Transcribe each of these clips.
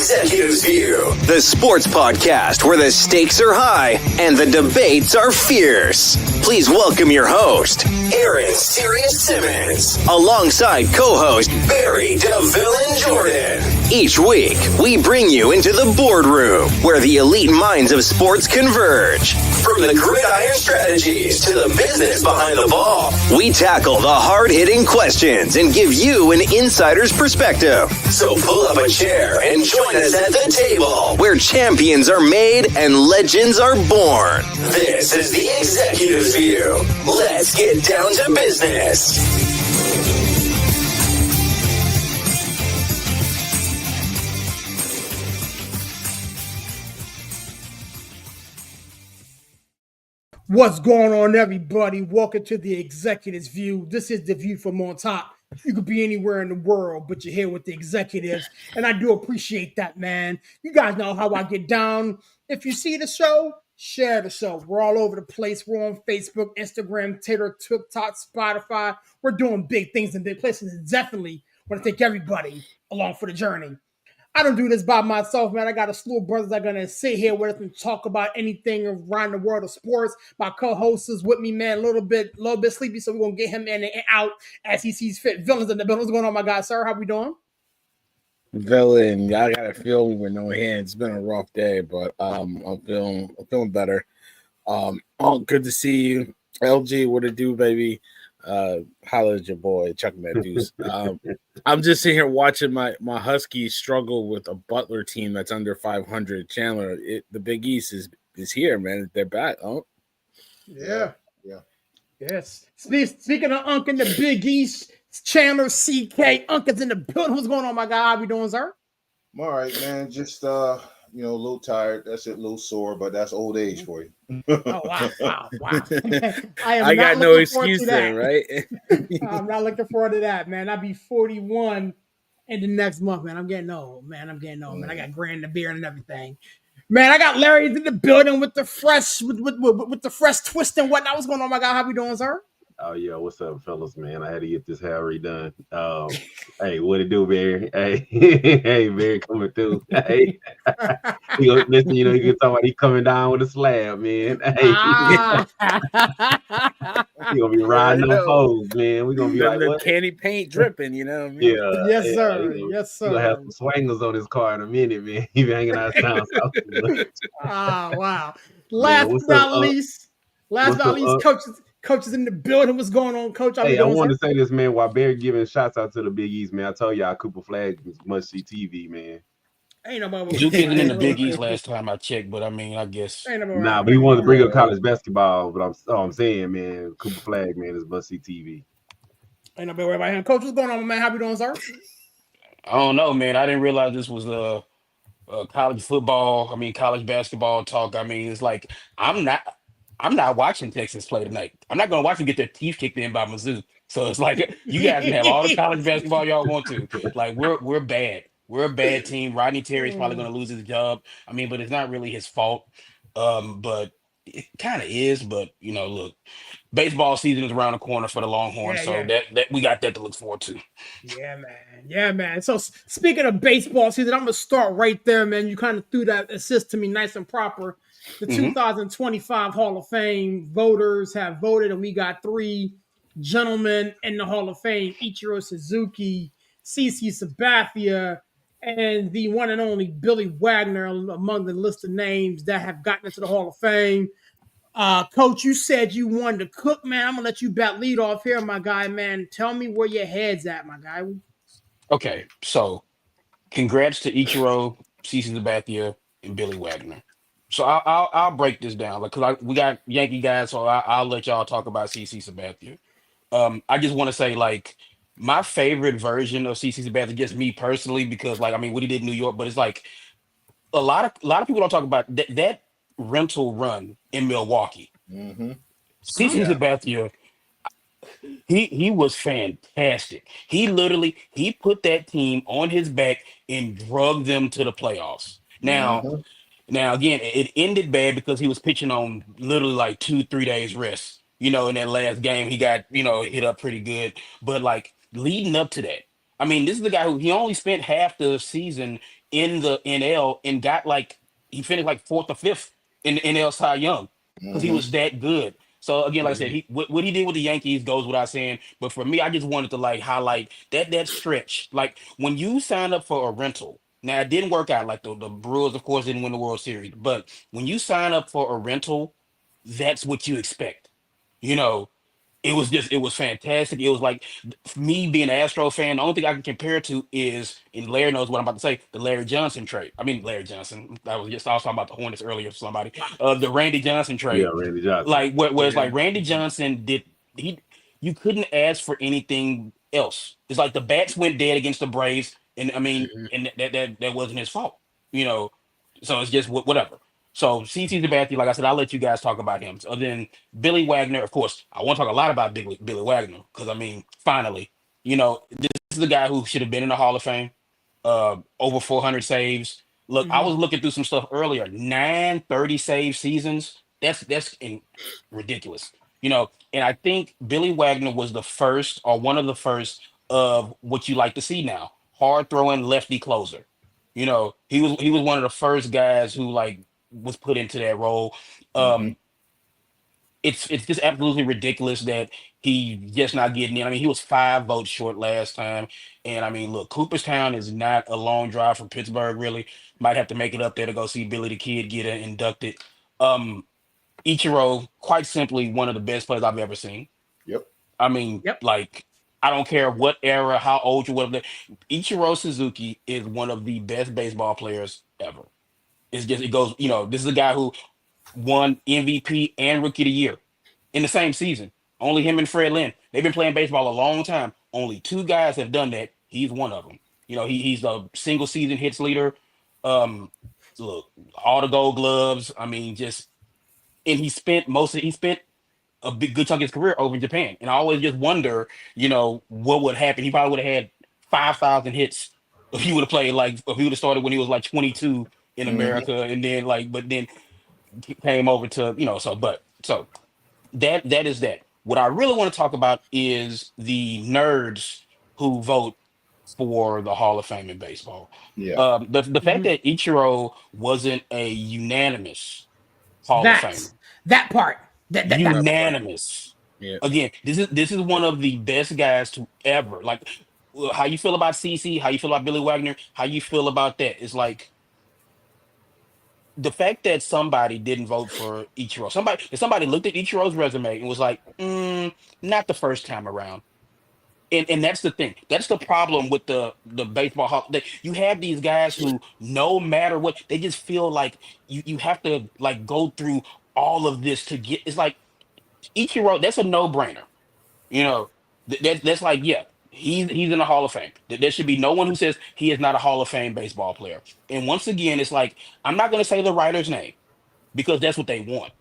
Executives View, the sports podcast where the stakes are high and the debates are fierce. Please welcome your host, Aaron Sirius Simmons, alongside co-host Barry DeVille Jordan. Each week, we bring you into the boardroom where the elite minds of sports converge. From the gridiron strategies to the business behind the ball, we tackle the hard-hitting questions and give you an insider's perspective. So pull up a chair and join us at the table where champions are made and legends are born. This is the Executives View. Let's get down to business. What's going on, everybody? Welcome to the Executives View. This is the view from on top. You could be anywhere in the world, but you're here with the executives, and I do appreciate that, man. You guys know how I get down. If you see the show, share the show. We're all over the place. We're on Facebook, Instagram, Twitter, TikTok, Spotify. We're doing big things in big places, and definitely want to take everybody along for the journey. I don't do this by myself, man. I got a slew of brothers that are going to sit here with us and talk about anything around the world of sports. My co-host is with me, man, a little bit sleepy, so we're going to get him in and out as he sees fit. Villains in the building. What's going on, my guy, sir? How we doing? Villain, I got to feel me with no hands. It's been a rough day, but I'm feeling better. Good to see you. LG, what it do, baby? Holla at your boy, Chuck that deuce. I'm just sitting here watching my Huskies struggle with a Butler team that's under 500. Chandler, the Big East is here, man. They're back. Oh, yeah. Yes. Speaking of Unk in the Big East, Chandler, CK, Unk is in the building. What's going on, my guy? How we doing, sir? I'm all right, man. Just a little tired. That's it, a little sore, but that's old age for you. Oh, wow. I got no excuse there, right? I'm not looking forward to that, man. I'll be 41 in the next month, man. I'm getting old, man. Man. I got gray in the beard and everything. Man, I got Larry in the building with the fresh with the fresh twist and whatnot. What's going on, my guy? How we doing, sir? Oh, yeah. What's up, fellas, man? I had to get this hair redone. Hey, what it do, Barry? Hey, hey, Barry coming through. Hey, listen, you can talk about he coming down with a slab, man. Hey, he gonna be riding on poles, man. We gonna be like the candy paint dripping, you know what I mean? Yeah. Yes, sir. Yes, sir. He gonna have some swangers on his car in a minute, man. He been hanging out of town. Wow. Last but not least, Coach is in the building. What's going on, Coach? Hey, I want to say this, man. While Barry giving shots out to the Big East, man, I told y'all Cooper Flag must see TV, man. Ain't nobody. Duke isn't in the Big East last time I checked, but I mean, I guess. Nah, but he wanted to bring up college basketball. But I'm saying, man, Cooper Flag, man, is must see TV. Ain't nobody worried about him. Coach, what's going on, man? How we doing, sir? I don't know, man. I didn't realize this was college football. I mean, college basketball talk. I mean, it's like I'm not watching Texas play tonight. I'm not going to watch them get their teeth kicked in by Mizzou. So it's like you guys can have all the college basketball y'all want to. Like we're bad. We're a bad team. Rodney Terry's probably going to lose his job. I mean, but it's not really his fault. But it kind of is. But look, baseball season is around the corner for the Longhorns, that we got that to look forward to. Yeah, man. So speaking of baseball season, I'm gonna start right there, man. You kind of threw that assist to me nice and proper. The 2025 Hall of Fame voters have voted, and we got 3 gentlemen in the Hall of Fame: Ichiro Suzuki, CC Sabathia, and the one and only Billy Wagner among the list of names that have gotten into the Hall of Fame. Coach, you said you wanted to cook, man. I'm gonna let you bat lead off here, my guy, man. Tell me where your head's at, my guy. Okay, so congrats to Ichiro, CC Sabathia, and Billy Wagner. So I'll break this down, because we got Yankee guys, so I'll let y'all talk about CC Sabathia. I just want to say, like, my favorite version of CC Sabathia, just me personally, because what he did in New York, but it's like a lot of people don't talk about that rental run in Milwaukee. Mm-hmm. CC Sabathia, he was fantastic. He put that team on his back and drugged them to the playoffs. Now again, it ended bad because he was pitching on literally like 2-3 days rest. In that last game, he got hit up pretty good. But like leading up to that, I mean, this is the guy who he only spent half the season in the NL and got like he finished like fourth or fifth in the NL Cy Young because he Mm-hmm. was that good. So again, like I said, Mhm. what he did with the Yankees goes without saying. But for me, I just wanted to like highlight that stretch. Like when you sign up for a rental. Now it didn't work out. Like the Brewers, of course, didn't win the World Series. But when you sign up for a rental, that's what you expect. You know, it was fantastic. It was like me being an Astro fan. The only thing I can compare it to is, and Larry knows what I'm about to say, the Larry Johnson trade. I mean Larry Johnson. I was talking about the Hornets earlier for somebody. The Randy Johnson Yeah, trade. Randy Johnson. Like where it's Yeah. like Randy Johnson did he you couldn't ask for anything else. It's like the bats went dead against the Braves, and I mean, Mhm. and that wasn't his fault. You know, so it's just whatever. So CC Sabathia, like I said, I'll let you guys talk about him. So then Billy Wagner, of course, I want to talk a lot about Billy Wagner because I mean, finally, this is the guy who should have been in the Hall of Fame. Over 400 saves. Look, I Hmm. was looking through some stuff earlier. 930 save seasons. Ridiculous. And I think Billy Wagner was the first or one of the first of what you like to see now. Hard throwing lefty closer. He was one of the first guys who like was put into that role. Mm-hmm. Um, it's just absolutely ridiculous that he just not getting in. I mean, he was 5 votes short last time, and I mean, look, Cooperstown is not a long drive from Pittsburgh. Really, might have to make it up there to go see Billy the Kid get inducted. Um, Ichiro, quite simply, one of the best players I've ever seen. Yep. I mean, Yep. like, I don't care what era, how old you whatever. Ichiro Suzuki is one of the best baseball players ever. It's just it goes. This is a guy who won MVP and Rookie of the Year in the same season. Only him and Fred Lynn. They've been playing baseball a long time. Only two guys have done that. He's one of them. He's a single season hits leader. Um, Look, all the Gold Gloves. I mean, just and he spent a big good chunk of his career over in Japan. And I always just wonder, what would happen. He probably would have had 5,000 hits if he would have played like if he would have started when he was like 22 in Mm-hmm. America, and then but then came over to so that is that. What I really want to talk about is the nerds who vote for the Hall of Fame in baseball. Yeah. The fact Hmm. that Ichiro wasn't a unanimous Hall of That's Famer, that part. That That part. part. unanimous. Yeah. Again, this is one of the best guys to ever like. How you feel about CC? How you feel about Billy Wagner? How you feel about that? It's like the fact that somebody didn't vote for Ichiro, if somebody looked at Ichiro's resume and was like, not the first time around. And that's the thing. That's the problem with the baseball hall. That you have these guys who, no matter what, they just feel like you have to like go through all of this to get. It's like Ichiro. That's a no brainer. You know, that's like yeah, he's in the Hall of Fame. There should be no one who says he is not a Hall of Fame baseball player. And once again, it's like I'm not going to say the writer's name because that's what they want.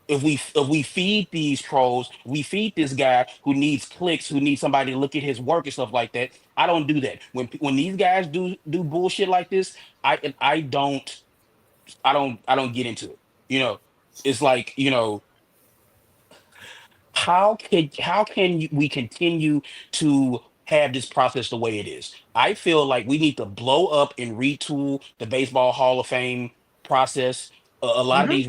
If we feed these trolls, we feed this guy who needs clicks, who needs somebody to look at his work and stuff like that. I don't do that. When these guys do bullshit like this, I don't get into it. You know, it's like we continue to have this process the way it is? I feel like we need to blow up and retool the Baseball Hall of Fame process. Hmm. A lot of these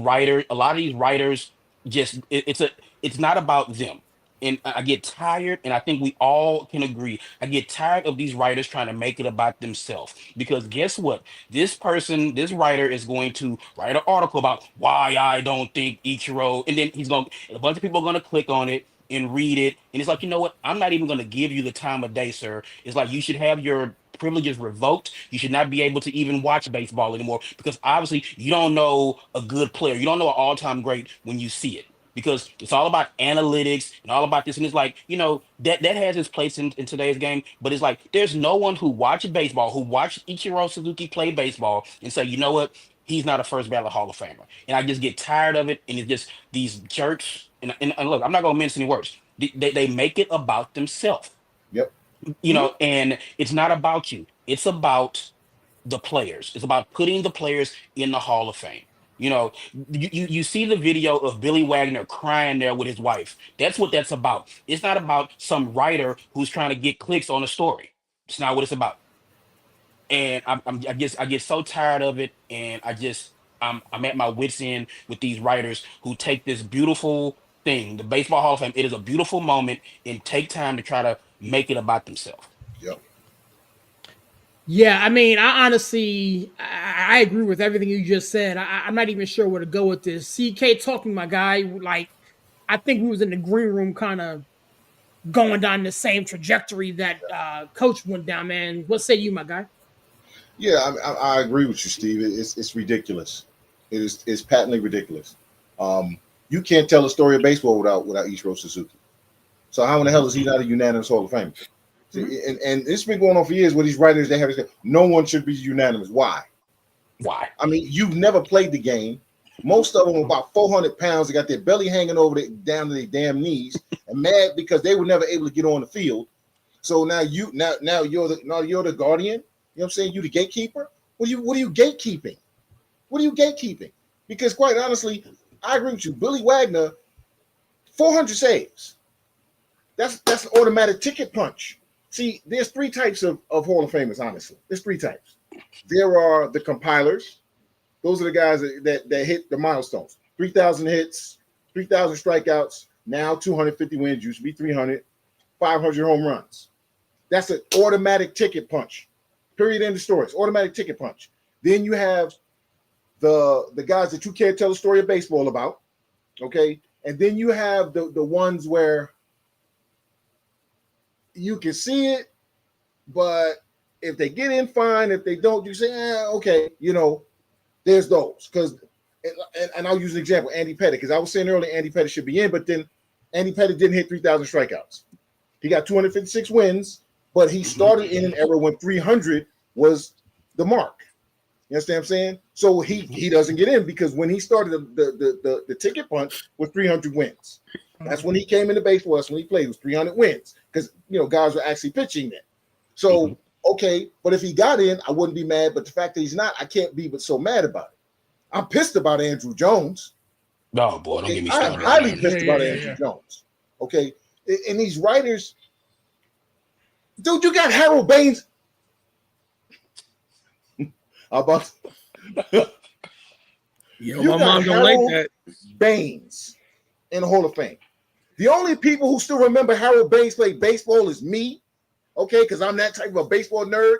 writers just it's not about them. And I get tired, and I think we all can agree. I get tired of these writers trying to make it about themselves. Because guess what? This writer is going to write an article about why I don't think Ichiro, and then a bunch of people are going to click on it and read it, and it's like, you know what? I'm not even going to give you the time of day, sir. It's like you should have your privileges revoked. You should not be able to even watch baseball anymore because obviously you don't know a good player. You don't know an all-time great when you see it. Because it's all about analytics and all about this, and it's like that has its place in today's game. But it's like there's no one who watched baseball, who watched Ichiro Suzuki play baseball, and say, you know what, he's not a first ballot Hall of Famer. And I just get tired of it. And it's just these jerks. And look, I'm not gonna mince any words. They make it about themselves, Yep. Hmm. and it's not about you. It's about the players. It's about putting the players in the Hall of Fame. You see the video of Billy Wagner crying there with his wife. That's what that's about. It's not about some writer who's trying to get clicks on a story. It's not what it's about. and I get so tired of it, and I'm at my wits end with these writers who take this beautiful thing, the Baseball Hall of Fame. It is a beautiful moment, and take time to try to make it about themselves. Yep. Yeah, I mean, I honestly, I agree with everything you just said. I'm not even sure where to go with this. CK talking, my guy, like, I think we was in the green room kind of going down the same trajectory that Coach went down, man. What say you, my guy? Yeah, I agree with you, Steve. It's ridiculous. It's patently ridiculous. You can't tell a story of baseball without Ichiro Suzuki. So how in the hell is he not a unanimous Hall of Famer? See, and it's been going on for years with these writers. They have no one should be unanimous. Why? Why? I mean, you've never played the game. Most of them are about 400 pounds. They got their belly hanging over down to their damn knees, and mad because they were never able to get on the field. So now you're the guardian. You know what I'm saying? You the gatekeeper. What are you gatekeeping? What are you gatekeeping? Because quite honestly, I agree with you. Billy Wagner, 400 saves. That's an automatic ticket punch. See, there's three types of Hall of Famers, honestly. There's three types. There are the compilers. Those are the guys that hit the milestones. 3,000 hits, 3,000 strikeouts, now 250 wins, used to be 300, 500 home runs. That's an automatic ticket punch. Period, end of story. It's automatic ticket punch. Then you have the guys that you can't tell a story of baseball about, okay? And then you have the ones where you can see it, but if they get in, fine. If they don't, you say, okay, there's those. Because, and I'll use an example, Andy Pettitte, because I was saying earlier Andy Pettitte should be in, but then Andy Pettitte didn't hit 3,000 strikeouts. He got 256 wins, but he started in an era when 300 was the mark. You understand what I'm saying? So he doesn't get in because when he started the ticket punch was 300 wins. That's when he came into baseball. That's when he played. It was 300 wins because guys were actually pitching then. So okay, but if he got in, I wouldn't be mad. But the fact that he's not, I can't be but so mad about it. I'm pissed about Andrew Jones. No, boy, don't get me I'm started. highly pissed about Andrew Jones. Okay, and these writers, dude, you got Harold Baines. About my mom don't like that. Baines in the Hall of Fame. The only people who still remember Harold Baines played baseball is me, okay, because I'm that type of a baseball nerd.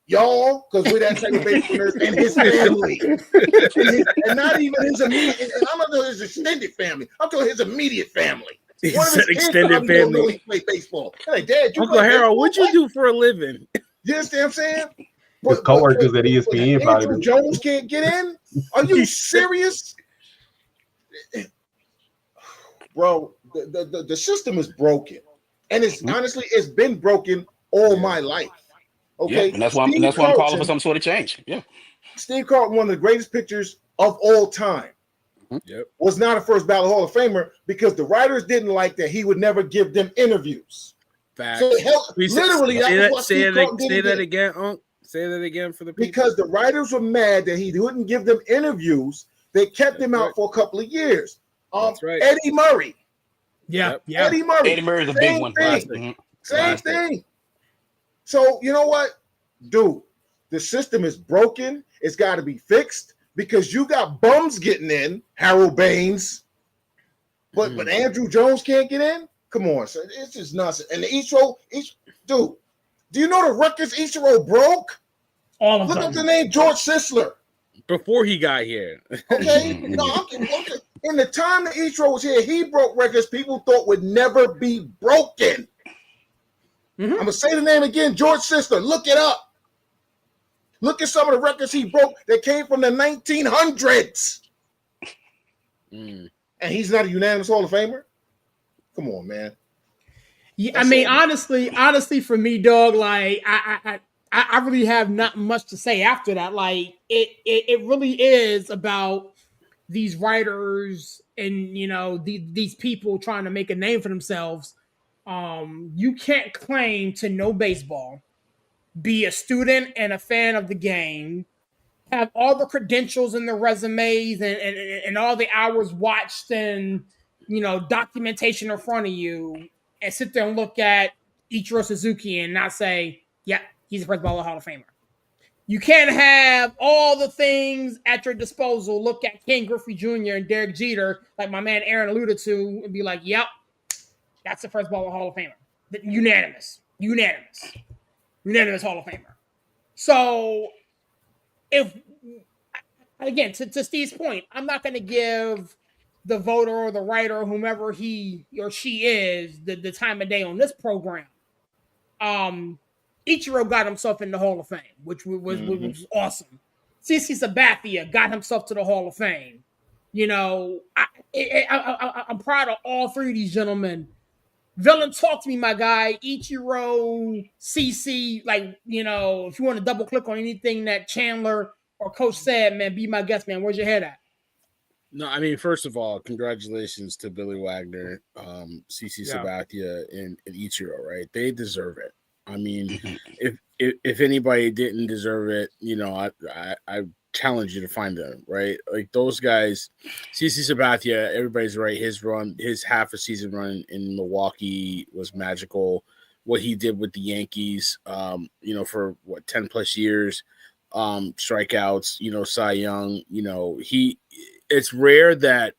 Y'all, because we're that type of baseball nerd, and his family, and not even his immediate. I'm not talking his extended family. I'm talking his immediate family. One of his extended family. He played baseball. Like, Dad, Uncle Harold, what'd you do for a living? You understand what I'm saying? His coworkers at ESPN probably Andrew Jones can't get in. Are you serious, bro? The system is broken, and it's honestly it's been broken all my life. Okay, and that's why I'm calling for some sort of change. Yeah, Steve Carlton, one of the greatest pitchers of all time, was not a first ballot Hall of Famer because the writers didn't like that he would never give them interviews. Facts. So literally, that was what Steve Carlton did. Say that again, Unc. Say that again for the people. Because the writers were mad that he wouldn't give them interviews. They kept him out for a couple of years. That's right. Eddie Murray. Yeah. Eddie Murray. Eddie Murray is a big one. Same thing. So you know what, dude? The system is broken. It's got to be fixed because you got bums getting in. Harold Baines, but Andrew Jones can't get in. Come on, son. It's just nonsense. And the Ichiro, dude. Do you know the records Ichiro broke? All of them. Look up the name George Sisler. Before he got here. Okay? No, in the time that Ichiro was here, he broke records people thought would never be broken. I'm going to say the name again, George Sisler. Look it up. Look at some of the records he broke that came from the 1900s. And he's not a unanimous Hall of Famer? Come on, man. Yeah, I mean, honestly, for me, dog, like I really have not much to say after that. Like, it really is about these writers and these people trying to make a name for themselves. You can't claim to know baseball, be a student and a fan of the game, have all the credentials and the resumes and all the hours watched and documentation in front of you, and sit there and look at Ichiro Suzuki and not say, yeah, he's a first ballot Hall of Famer. You can't have all the things at your disposal. Look at Ken Griffey Jr. and Derek Jeter, like my man Aaron alluded to, and be like, "Yep, that's the first ball of Hall of Famer, unanimous Hall of Famer." So, if again, to Steve's point, I'm not going to give the voter or the writer or whomever he or she is the time of day on this program. Um, Ichiro got himself in the Hall of Fame, which was awesome. CC Sabathia got himself to the Hall of Fame. You know, I'm proud of all three of these gentlemen. Villain, talk to me, my guy. Ichiro, CC, like, you know, if you want to double click on anything that Chandler or Coach said, man, be my guest, man. Where's your head at? No, I mean, first of all, congratulations to Billy Wagner, CC Yeah. Sabathia, and Ichiro, right? They deserve it. I mean, if anybody didn't deserve it, you know, I challenge you to find them, right? Like those guys, CC Sabathia, everybody's right. His half a season run in Milwaukee was magical. What he did with the Yankees, you know, for what 10 plus years, strikeouts, you know, Cy Young, you know, it's rare that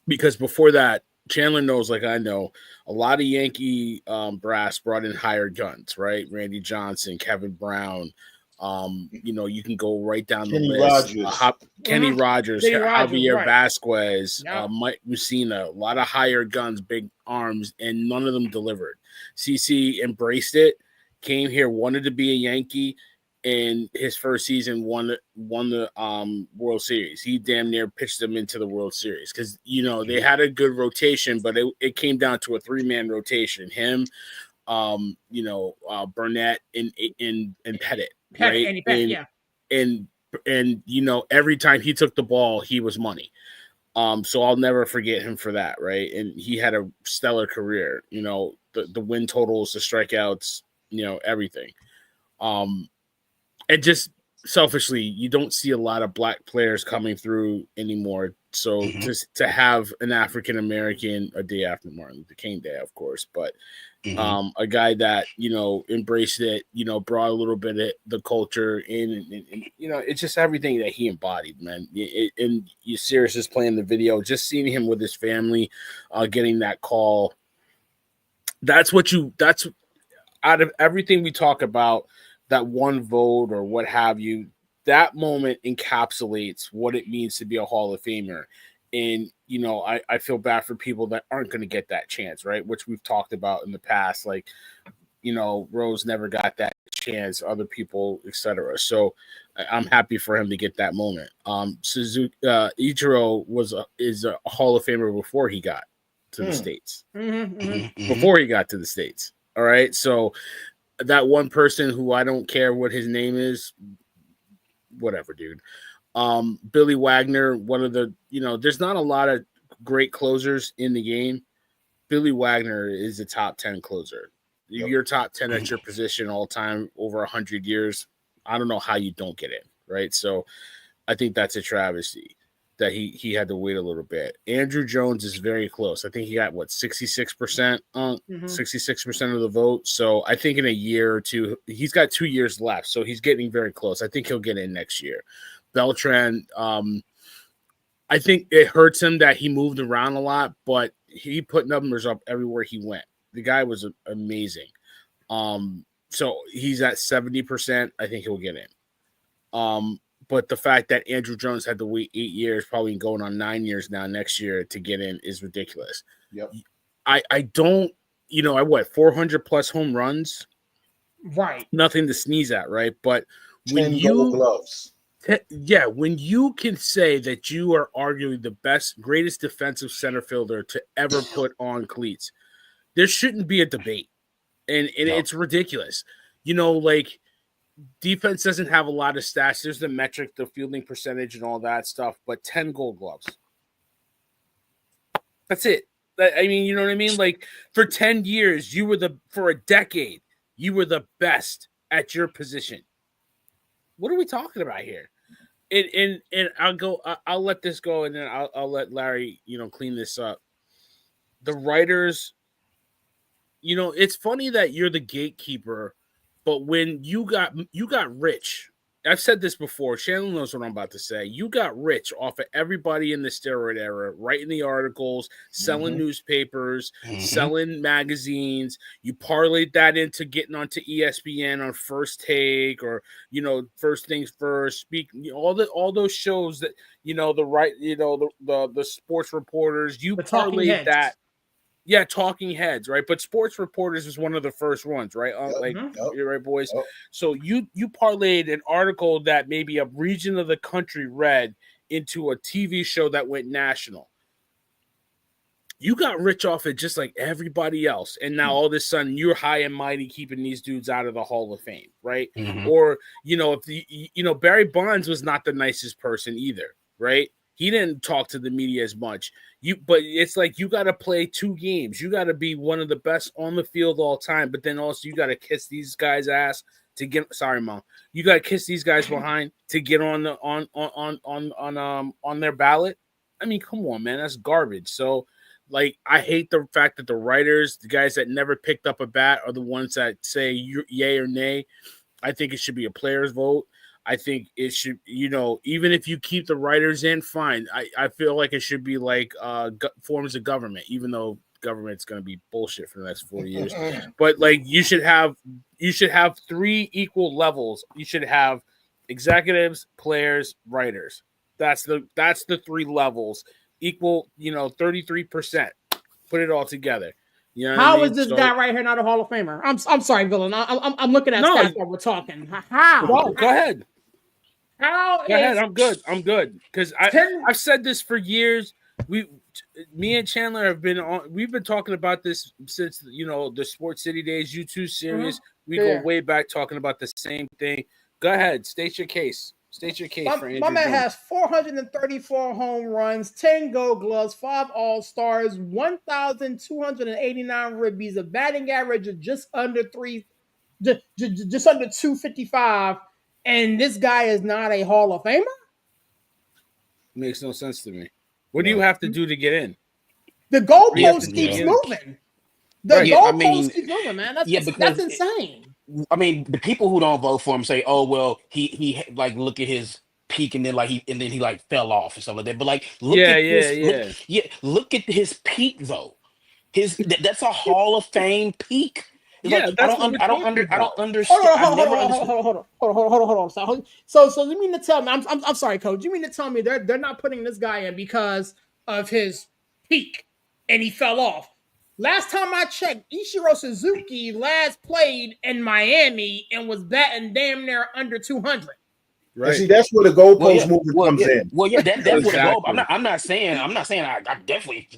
because before that, Chandler knows, like I know, a lot of Yankee brass brought in hired guns, right? Randy Johnson, Kevin Brown. You know, you can go right down Kenny the list. Rogers. Kenny Rogers, Kenny Rogers, Javier right. Vasquez, Yeah. Mike Mussina, a lot of hired guns, big arms, and none of them delivered. CC embraced it, came here, wanted to be a Yankee, in his first season won the World Series. He damn near pitched them into the World Series because, you know, they had a good rotation, but it came down to a 3-man rotation. Him, you know, Burnett and Pettit, right? Andy Pettit, yeah. And you know, every time he took the ball, he was money. So I'll never forget him for that, right? And he had a stellar career, you know, the win totals, the strikeouts, you know, everything. And just selfishly, you don't see a lot of black players coming through anymore. So just to have an African American a day after Martin Luther King Day, of course, but a guy that, you know, embraced it, you know, brought a little bit of the culture in, and you know, it's just everything that he embodied, man. And you Sirius is playing the video, just seeing him with his family, getting that call. That's out of everything we talk about, that one vote or what have you, that moment encapsulates what it means to be a Hall of Famer. And, you know, I feel bad for people that aren't going to get that chance, right? Which we've talked about in the past. Like, you know, Rose never got that chance, other people, etc. So I'm happy for him to get that moment. Ichiro is a Hall of Famer before he got to the States. Before he got to the States. All right. So that one person who I don't care what his name is, whatever, dude. Billy Wagner, one of the, you know, there's not a lot of great closers in the game. Billy Wagner is a top 10 closer. Yep. You're top 10 at your position all time over 100 years. I don't know how you don't get in, right? So I think that's a travesty that he had to wait a little bit. Andrew Jones is very close. I think he got 66%, 66% of the vote. So I think in a year or two, he's got 2 years left. So he's getting very close. I think he'll get in next year. Beltran, I think it hurts him that he moved around a lot, but he put numbers up everywhere he went. The guy was amazing. So he's at 70%. I think he'll get in. But the fact that Andrew Jones had to wait 8 years, probably going on 9 years now next year to get in, is ridiculous. Yep. I don't, you know, 400 plus home runs. Right. Nothing to sneeze at, right? But 10 Gold Gloves. Yeah, when you can say that you are arguably the best, greatest defensive center fielder to ever put on cleats, there shouldn't be a debate. And it's ridiculous. You know, like, defense doesn't have a lot of stats. There's the metric, the fielding percentage and all that stuff, but 10 Gold Gloves. That's it. I mean, you know what I mean? Like, for 10 years, for a decade, you were the best at your position. What are we talking about here? And I'll let this go, and then I'll let Larry, you know, clean this up. The writers, you know, it's funny that you're the gatekeeper But when you got rich, I've said this before. Shannon knows what I'm about to say. You got rich off of everybody in the steroid era, writing the articles, selling newspapers, selling magazines. You parlayed that into getting onto ESPN on First Take or First Things First. Speak all those shows that the sports reporters. You The talking parlayed heads. that. Yeah, talking heads, right? But sports reporters was one of the first ones, right? You're right, boys. Yep. So you parlayed an article that maybe a region of the country read into a TV show that went national. You got rich off it just like everybody else, and now all of a sudden you're high and mighty keeping these dudes out of the Hall of Fame, right? Or if Barry Bonds was not the nicest person either, right? He didn't talk to the media as much. But it's like you got to play two games. You got to be one of the best on the field all time, but then also you got to kiss these guys' ass to get. Sorry, Mom. You got to kiss these guys behind to get on their ballot. I mean, come on, man, that's garbage. So, like, I hate the fact that the writers, the guys that never picked up a bat, are the ones that say yay or nay. I think it should be a player's vote. I think it should, even if you keep the writers in, fine. I feel like it should be like forms of government, even though government's going to be bullshit for the next 40 years. But like you should have 3 equal levels. You should have executives, players, writers. That's the 3 levels equal. 33%. Put it all together. You know How is this guy right here not a Hall of Famer? I'm sorry, Villain. I'm looking at stats while we're talking. How? Go ahead. Go ahead. I'm good. Because I've said this for years. Me and Chandler we've been talking about this since the Sports City days, U2 series. We go way back talking about the same thing. Go ahead, state your case. For Andrew my man Jones. has 434 home runs, 10 Gold Gloves, 5 All-Stars, 1,289 ribbies, a batting average of just under 255, and this guy is not a Hall of Famer? Makes no sense to me. What do you have to do to get in? The goalpost keeps moving. Goalpost keeps moving, man. That's insane. I mean, the people who don't vote for him say, "Oh, well, he like look at his peak and then he like fell off and stuff like that." But like, look at his peak though. That's a Hall of Fame peak. It's I don't understand. Hold on. So you mean to tell me? I'm sorry, Coach. You mean to tell me they're not putting this guy in because of his peak and he fell off? Last time I checked, Ichiro Suzuki last played in Miami and was batting damn near under 200. Right. And see, that's where the goalpost movement comes in. Well, yeah, that's what the goal. I'm not saying I definitely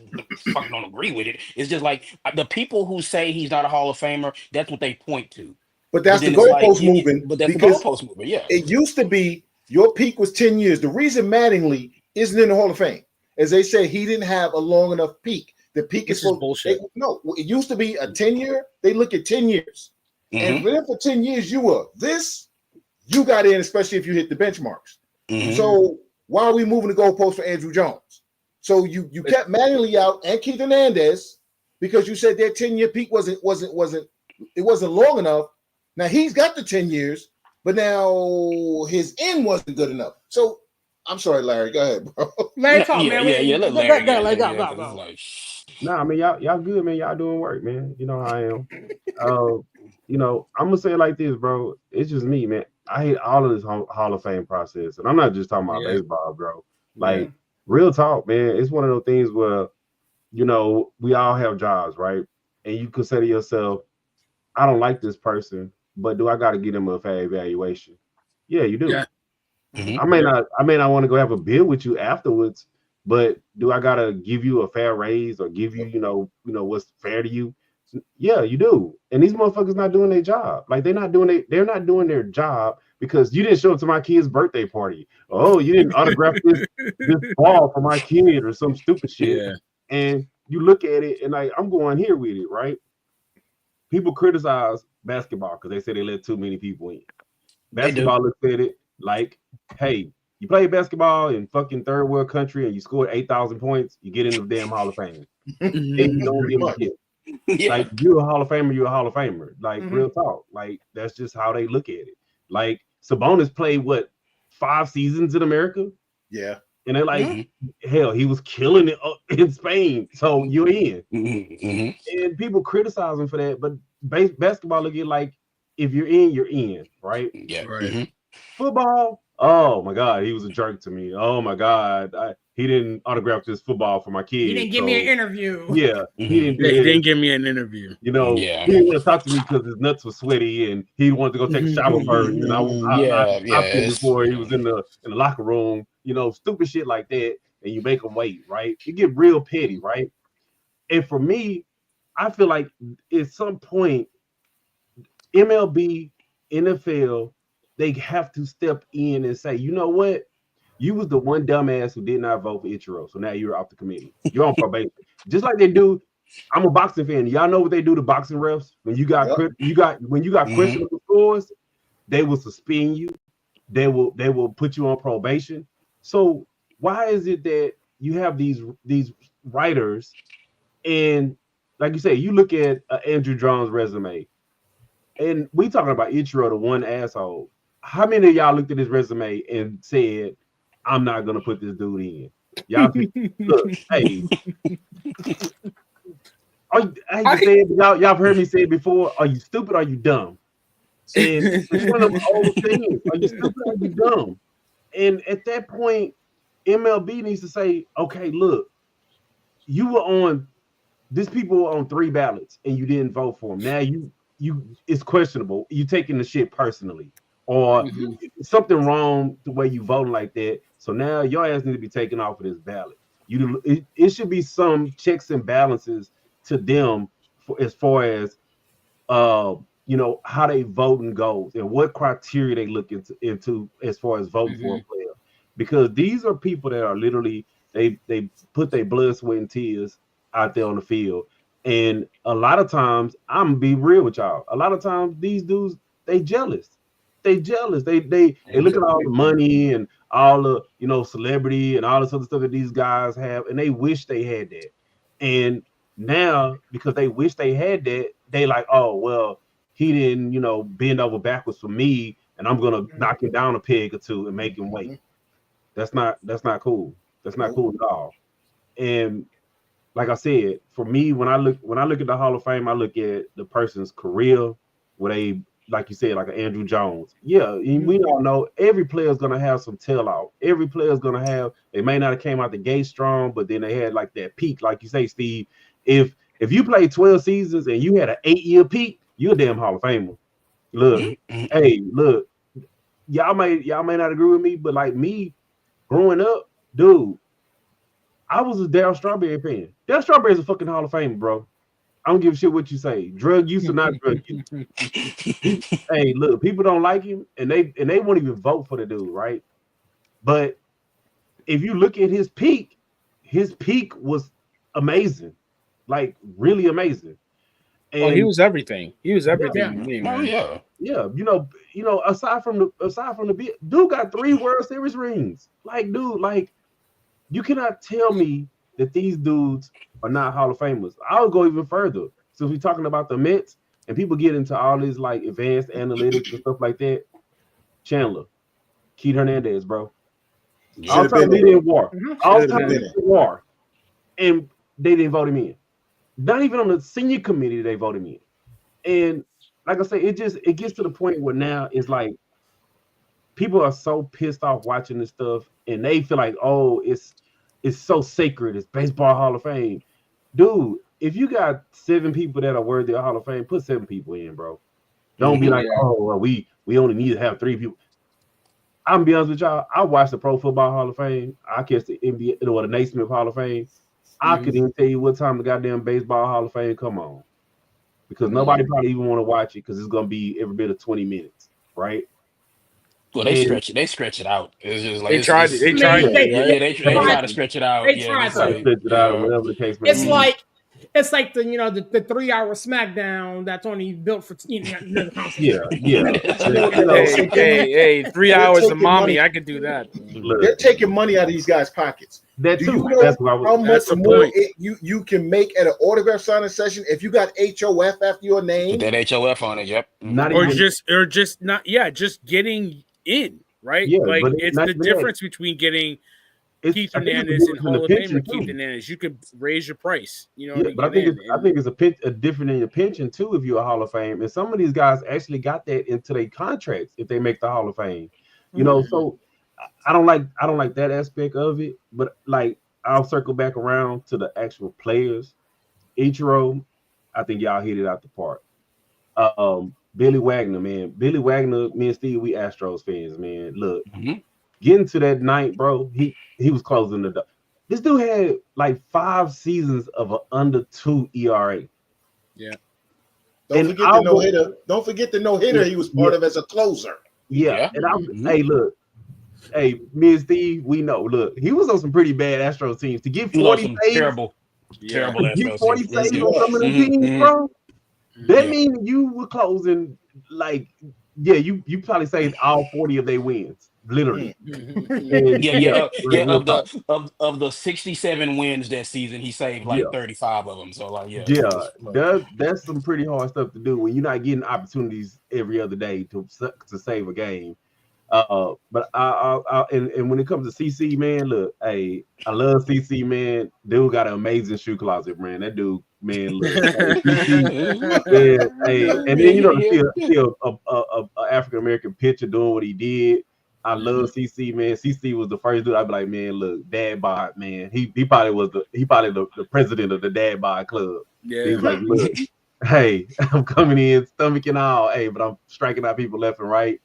fucking don't agree with it. It's just like the people who say he's not a Hall of Famer, that's what they point to. But that's the goalpost movement. But that's the goalpost movement, yeah. It used to be your peak was 10 years. The reason Mattingly isn't in the Hall of Fame is they say he didn't have a long enough peak. The peak is bullshit. It used to be a 10-year. They look at 10 years. And then for 10 years, you were this. You got in, especially if you hit the benchmarks. So why are we moving the goalpost for Andrew Jones? So you kept Mattingly out and Keith Hernandez because you said their 10-year peak wasn't long enough. Now he's got the 10 years, but now his end wasn't good enough. So I'm sorry, Larry. Go ahead, bro. Larry, talk, man. Let Larry go. Nah, I mean, y'all good, man. Y'all doing work, man. You know how I am. I'm gonna say it like this, bro. It's just me, man. I hate all of this Hall of Fame process, and I'm not just talking about baseball, bro. Like real talk, man. It's one of those things where, we all have jobs, right? And you could say to yourself, I don't like this person, but do I got to give them a fair evaluation? Yeah, you do. Yeah. I may not want to go have a beer with you afterwards, but do I gotta give you a fair raise or give you, what's fair to you? Yeah, you do. And these motherfuckers not doing their job. Like they're not doing their job because you didn't show up to my kid's birthday party. Oh, you didn't autograph this ball for my kid or some stupid shit. Yeah. And you look at it and like I'm going here with it, right? People criticize basketball because they say they let too many people in. Basketball looks at it like, hey, you play basketball in fucking third world country and you scored 8,000 points, you get in the damn Hall of Fame. And you don't give a shit. Yeah. Like you're a Hall of Famer, you're a Hall of Famer. Like Mhm. real talk. Like that's just how they look at it. Like Sabonis played what 5 seasons in America, Yeah. and they're like, Mhm. hell, he was killing it in Spain. So you're in, Mhm. and people criticize him for that. But basketball look at it like if you're in, right? Yeah. Right. Football, oh my god, he was a jerk to me. Oh my god, he didn't autograph this football for my He kids. didn't give me an So interview. yeah, he didn't do Yeah, he this. didn't give me an interview. You know, Yeah. he didn't want to talk to me because his nuts were sweaty and he wanted to go take a shower first. And Yeah. I Yeah. him It's before he was in the locker room. You know, stupid shit like that, and you make him wait, right? It get real petty, right? And for me, I feel like at some point, MLB, NFL, they have to step in and say, you know what? You was the one dumbass who did not vote for Ichiro, so now you're off the committee. You're on probation, just like they do. I'm a boxing fan. Y'all know what they do to boxing refs when you got Yep. questionable scores, they will suspend you. They will put you on probation. So why is it that you have these writers and like you say, you look at Andrew Jones' resume, and we talking about Ichiro, the one asshole. How many of y'all looked at his resume and said, "I'm not gonna put this dude in"? Y'all look, hey, I hate to say it, but y'all have heard me say it before. Are you stupid? Or are you dumb? And it's one of them old things. Are you stupid? Or are you dumb? And at that point, MLB needs to say, okay, look, you were on. These people were on 3 ballots and you didn't vote for them. Now you it's questionable. You taking the shit personally, or something wrong the way you voting like that. So now your ass need to be taken off of this ballot. It should be some checks and balances to them as far as how they voting goes and what criteria they look into as far as voting for a player, because these are people that are literally they put their blood, sweat, and tears out there on the field, and a lot of times I'm gonna be real with y'all. A lot of times these dudes they jealous. They jealous. They look at all the money and all the celebrity and all this other stuff that these guys have, and they wish they had that. And now because they wish they had that, they like, oh well, he didn't bend over backwards for me, and I'm gonna knock him down a peg or two and make him wait. That's not cool. That's not cool at all. And like I said, for me, when I look at the Hall of Fame, I look at the person's career, where they, like you said, like an Andrew Jones. Yeah, we all know every player is gonna have some tail out. Every player is gonna have. They may not have came out the gate strong, but then they had like that peak, like you say, Steve. If you played 12 seasons and you had an 8-year peak, you're a damn Hall of Famer. Look, hey, look, y'all may not agree with me, but like me, growing up, dude, I was a Darryl Strawberry fan. Darryl Strawberry is a fucking Hall of Fame, bro. I don't give a shit what you say. Drug use or not drug use. Hey, look, people don't like him, and they won't even vote for the dude, right? But if you look at his peak was amazing, like really amazing. And he was everything. He was everything to me, man. Yeah. Aside from the dude got 3 World Series rings. Like, dude, like you cannot tell me that these dudes are not Hall of Famers. I'll go even further. So if we're talking about the Mets and people get into all these like advanced analytics and stuff like that, Chandler, Keith Hernandez, bro. All-time leader in WAR. All-time leader in WAR. And they didn't vote him in. Not even on the senior committee they voted him in. And like I say, it gets to the point where now it's like people are so pissed off watching this stuff, and they feel like, oh, it's so sacred. It's baseball Hall of Fame, dude. If you got 7 people that are worthy of Hall of Fame, put 7 people in, bro. Don't be like, oh, well, we only need to have 3 people. I'm gonna be honest with y'all. I watched the Pro Football Hall of Fame. I catch the NBA or the Naismith Hall of Fame. I couldn't even tell you what time the goddamn baseball Hall of Fame come on, because nobody probably even want to watch it because it's gonna be every bit of 20 minutes, right? Well, they stretch it out. It's just like they tried to try to stretch it out. They tried to stretch it out, or whatever the case may be. It's like the the 3-hour SmackDown that's only built for Yeah. Hey, 3 hours of mommy, I could do that. They're taking money out of these guys' pockets. That Do too. you know That's what I was. how That's much the more point. you can make at an autograph signing session if you got HOF after your Put name? that HOF on it. Yep. Not Or even. just not, yeah, just getting in, right? Yeah, Like but it's not the even that. difference between getting It's. Keith I think it's a Hernandez and difference in the Hall of pension Famer Keith too. Hernandez. You could raise your price, Yeah, to but I get think in. it's. I And think it's a different in your pension too if you're a Hall of Fame. And some of these guys actually got that into their contracts if they make the Hall of Fame. So I don't like that aspect of it. But like I'll circle back around to the actual players. Ichiro, I think y'all hit it out the park. Billy Wagner, man. Billy Wagner, me and Steve, we Astros fans, man. Look, Mhm. getting to that night, bro, he was closing the door. This dude had like 5 seasons of an under 2 ERA. yeah, Don't And forget the I'll no go, hitter. Don't forget the no hitter he was yeah, part of as a closer. yeah. Yeah. And I'll Mhm. hey, look, hey, me and Steve, we know. Look, he was on some pretty bad Astros teams. To get He was 40 some saves, terrible, yeah. terrible to get Astros 40 teams. Yes, saves he Mhm. on some of was. them Mhm. teams, Mhm. bro. That Yeah. means you were closing like, yeah, you probably saved all 40 of their wins, literally. And Yeah, yeah, yeah, like yeah. real Of talk. the 67 wins that season, he saved like Yeah, 35 of them. So like, yeah, it yeah. was. That's some pretty hard stuff to do when you're not getting opportunities every other day to save a game. But and when it comes to CC, man, look, hey, I love CC, man. Dude got an amazing shoe closet, man. That dude, man, look, hey, CC, man, hey, and then to Yeah, see a African American pitcher doing what he did. I love CC, man. CC was the first dude. I'd be like, man, look, dad bod, man. He probably was the president of the dad bod club. He Yeah. was like, look, hey, I'm coming in, stomach and all, hey, but I'm striking out people left and right.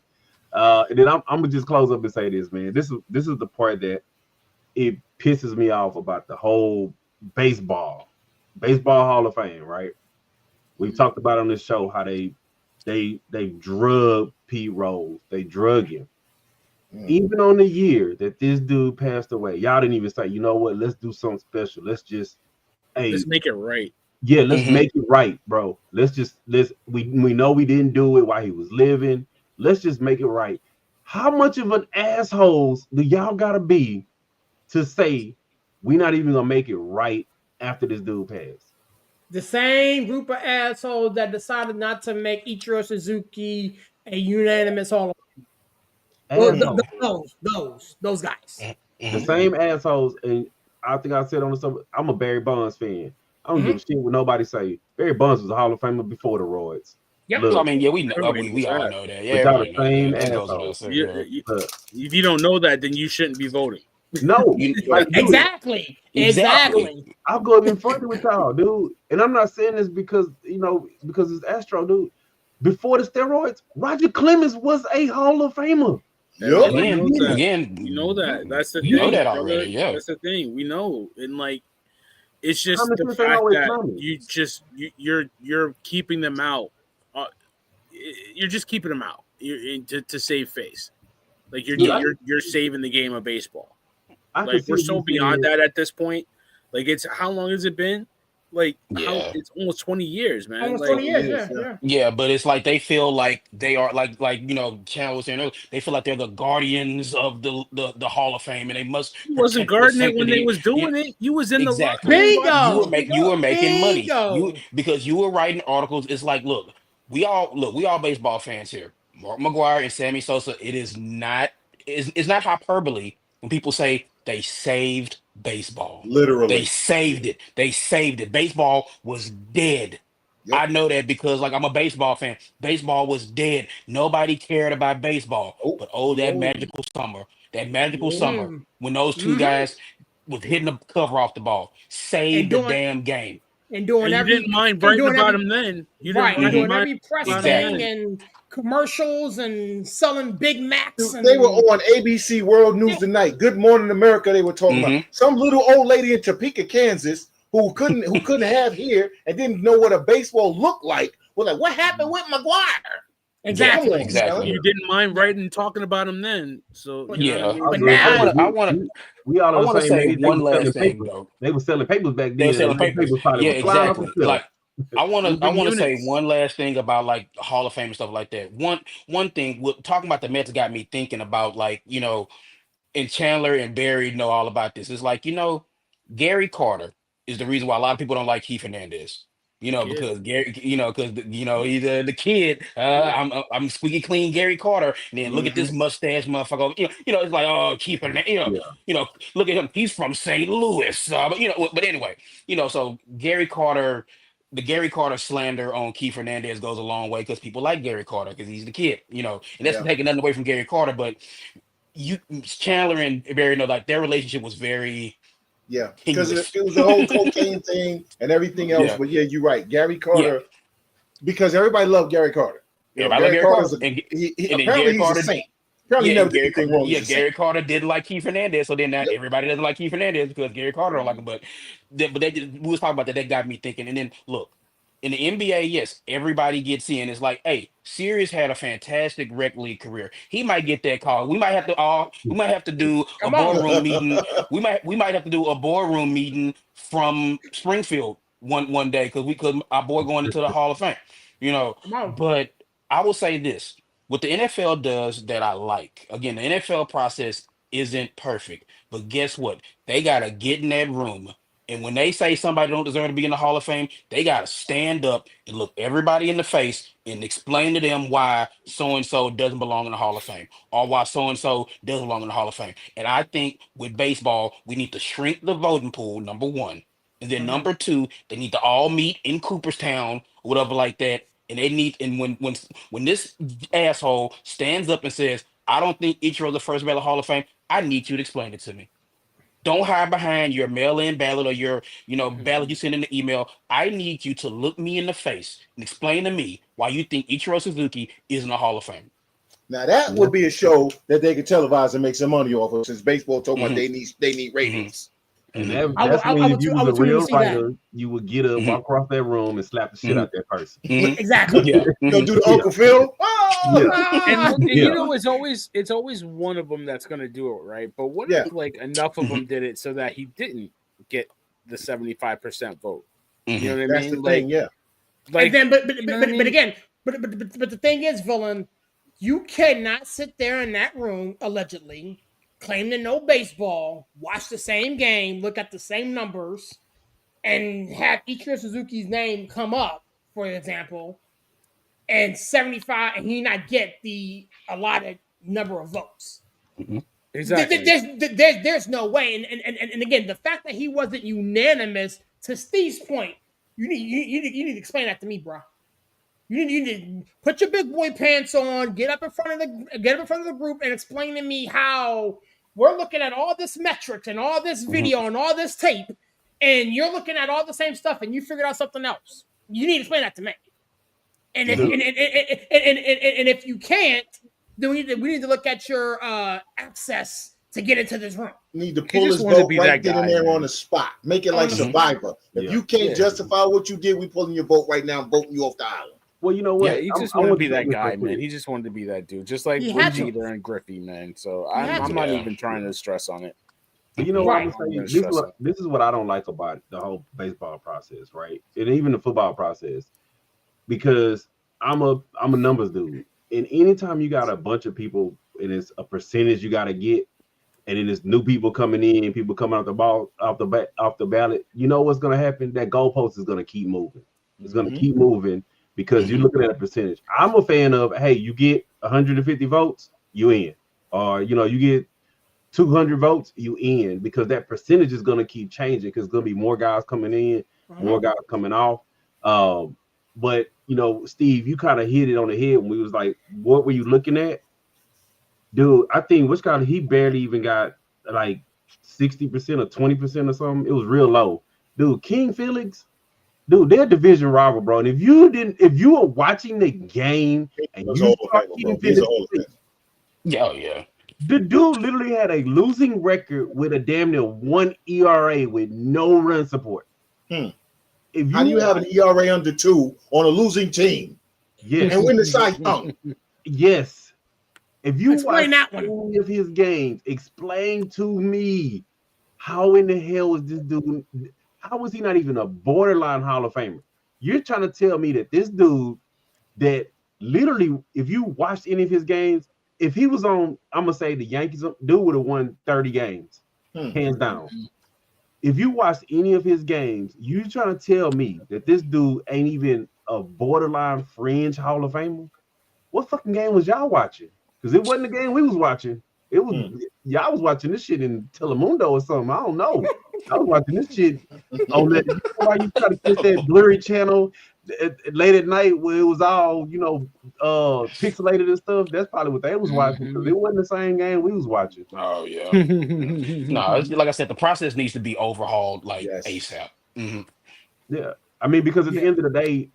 And then I'm gonna just close up and say this, man. This is the part that it pisses me off about the whole baseball Hall of Fame, right? We've talked about on this show how they drug Pete Rose, they drug him. Even on the year that this dude passed away, y'all didn't even say, you know what? Let's do something special. Let's just, hey, Let's make it right. yeah, let's Mhm. make it right, bro. We know we didn't do it while he was living. Let's just make it right. How much of an assholes do y'all gotta be to say we not even gonna make it right after this dude passed? The same group of assholes that decided not to make Ichiro Suzuki a unanimous Hall of Fame. Well, Assholes. those guys. The Mhm. same assholes, and I think I said on the sub, I'm a Barry Bonds fan. I don't give a Mhm. shit what nobody say. Barry Bonds was a Hall of Famer before the Royals. Yep. I Look, mean, yeah, we know. Everybody We knows all that. know that. Yeah, but y'all everybody the know that. same That goes without assholes. saying. You, Yeah. you, Look, if you don't know that, then you shouldn't be voting. no, You, like, dude, Exactly. exactly. Exactly. I'll go even further with y'all, dude. And I'm not saying this because it's Astro, dude. Before the steroids, Roger Clemens was a Hall of Famer. Yep. Everybody Every Again, knows year. that. again, We know that. That's the we know thing, that brother. already. Yeah. That's the thing. We know. And like it's Common just the sense ain't fact always that common. you're keeping them out. Uh, you're just keeping them out to save face. Like Dude, you're saving the game of baseball. I can Like see we're so you beyond saying, that at this point. Like it's how long has it been? Like how Yeah. it's almost 20 years, man. Almost Like 20 years. Yes, Yeah. yeah. Yeah. Yeah, but it's like they feel like they are like Chan was saying earlier, they feel like they're the guardians of the Hall of Fame and they must you wasn't protect the guarding it when they sanctity. was Yeah, doing it. You was in the locker exactly. room watching You them were Bingo. do you were making money. You Bingo. because you were writing articles. It's like, we all baseball fans here. Mark McGuire and Sammy Sosa. It's not hyperbole when people say they saved baseball. They Literally. saved it. They saved it. Baseball was dead. Yep. I know that because like I'm a baseball fan. Baseball was dead. Nobody cared about baseball. Oh, But oh, No. that magical No. summer Mm. when those two Hmm. guys was hitting the cover off the ball, And saved the doing damn game. and doing And you every didn't mind and writing doing about every him then. You didn't right and mind doing Hmm. every press about him thing Exactly. then. and commercials and selling Big Macs they were and on ABC World News Tonight. Good Morning America. They were talking about Hmm. some little old lady in Topeka, Kansas, who couldn't have hair and didn't know what a baseball looked like. Was like, what happened with McGuire? Yeah, Come exactly. on, exactly. son. You didn't mind Yeah. writing and talking about him then. So But you know what I Yeah. mean? I but agree. I Hey, now want to. I want to. we all I on the want to same say page. They one were selling last thing papers. though. They were selling papers back They were then, and selling them papers. papers probably Yeah, was flying off exactly. the shelf. Like I want to. It was I in want to say units. one last thing about like Hall of Fame and stuff like that. One thing. Talking about the Mets got me thinking about like and Chandler and Barry know all about this. It's like, Gary Carter is the reason why a lot of people don't like Keith Hernandez. Kid. Because Gary, because he's the kid. I'm squeaky clean Gary Carter, and then look at this mustache motherfucker. It's like, oh, Keith Hernandez. Yeah. Look at him. He's from St. Louis. But anyway, so Gary Carter. The Gary Carter slander on Keith Hernandez goes a long way because people like Gary Carter because he's the kid, and that's Yeah. taking nothing away from Gary Carter, but Chandler and Barry know like their relationship was very Yeah, because tenuous. it was the whole cocaine thing and everything else. Yeah. But yeah, you're right. Gary Carter, because everybody loved Gary Carter. Everybody loved Gary Carter's Carter. he And then apparently Gary he's Carter, a saint. Apparently he never did anything wrong. He's a Gary saint. Carter didn't like Keith Hernandez, so then now Yep. everybody doesn't like Keith Hernandez because Gary Carter don't like him. But we was talking about that. That got me thinking. And then look, in the NBA, yes, everybody gets in. It's like, hey, Sirius had a fantastic rec league career. He might get that call. We might have to do a Come on. boardroom meeting. We might have to do a boardroom meeting from Springfield one day because our boy going into the Hall of Fame. Come on. But I will say this: what the NFL does that I like. Again, the NFL process isn't perfect, but guess what? They gotta get in that room. And when they say somebody don't deserve to be in the Hall of Fame, they got to stand up and look everybody in the face and explain to them why so-and-so doesn't belong in the Hall of Fame or why so-and-so does belong in the Hall of Fame. And I think with baseball, we need to shrink the voting pool, number one. And then number two, they need to all meet in Cooperstown, whatever like that. And they need, and when this asshole stands up and says, I don't think Ichiro's the first ballot Hall of Fame, I need you to explain it to me. Don't hide behind your mail-in ballot or your, ballot you send in the email. I need you to look me in the face and explain to me why you think Ichiro Suzuki is in the Hall of Fame. Now that would be a show that they could televise and make some money off of, since baseball talking about they need ratings. And I that's would- when I if would you tune- I was a would tune in to real see that. writer, you would get up, walk across that room, and slap the shit out that person. Exactly. Yeah. Go do the Uncle Phil. And Yeah. it's always one of them that's going to do it, right? But what Yeah. if like enough of them did it so that he didn't get the 75% vote? You know what I That's mean? the thing, yeah. Like, And then, but you know what I mean? again, but the thing is, villain, you cannot sit there in that room allegedly, claim to know baseball, watch the same game, look at the same numbers, and have Ichiro Suzuki's name come up, for example, and 75, and he not get the allotted number of votes. Exactly. There's no way. And again, the fact that he wasn't unanimous, to Steve's point, you need to explain that to me, bro. You need to put your big boy pants on, get up in front of the group, and explain to me how we're looking at all this metrics and all this video and all this tape, and you're looking at all the same stuff, and you figured out something else. You need to explain that to me. And if you can't, then we need to look at your access to get into this room. Need to He pull just his wanted to vote be right that then and guy, there man. on the spot. Make it like Survivor. If Yeah. you can't Yeah. justify what you did, we pulling your vote right now and voting you off the island. Well, you know what? Yeah, he just I wanted to want be say that this guy, real man. quick. He just wanted to be that dude, just like He with had to. Jeter and Griffey, man. So He had I'm to. not Yeah. even trying to stress on it. But you know what Right. I'm gonna say? This is what I don't like about the whole baseball process, right? And even the football process, because I'm a numbers dude, and anytime you got a bunch of people and it's a percentage you got to get, and then there's new people coming in, people coming off the ballot, you know what's gonna happen? That goalpost is gonna keep moving. It's gonna keep moving because you're looking at a percentage. I'm a fan of, hey, you get 150 votes, you in, or you get 200 votes, you in, because that percentage is going to keep changing because there's going to be more guys coming in, more guys coming off. But Steve, you kind of hit it on the head when we was like, what were you looking at? Dude, I think he barely even got like 60% or 20% or something. It was real low. Dude, King Felix, dude, they're division rival, bro. And if you were watching the game and He's you a saw Hall of Famer, bro. King He's a Felix, Hall of Famer. Yeah, yeah. the dude literally had a losing record with a damn near 1 ERA with no run support. If If How do you have an ERA under 2 on a losing team yes, and win the Cy Young? yes. If you Explain watch that one. any of his games, explain to me how in the hell is this dude? How is he not even a borderline Hall of Famer? You're trying to tell me that this dude that literally, if you watched any of his games, if he was on, I'm gonna say the Yankees, dude would have won 30 games, hands down. If you watched any of his games, you trying to tell me that this dude ain't even a borderline fringe Hall of Famer? What fucking game was y'all watching? Because it wasn't the game we was watching. It was y'all was watching this shit in Telemundo or something. I don't know. I was watching this shit on that. You know why you try to get that blurry channel late at night where it was all pixelated and stuff? That's probably what they was watching because it wasn't the same game we was watching. Oh yeah. No, it's, like I said, the process needs to be overhauled like Yes. ASAP. Hmm. Yeah. I mean, because at the Yeah. end of the day,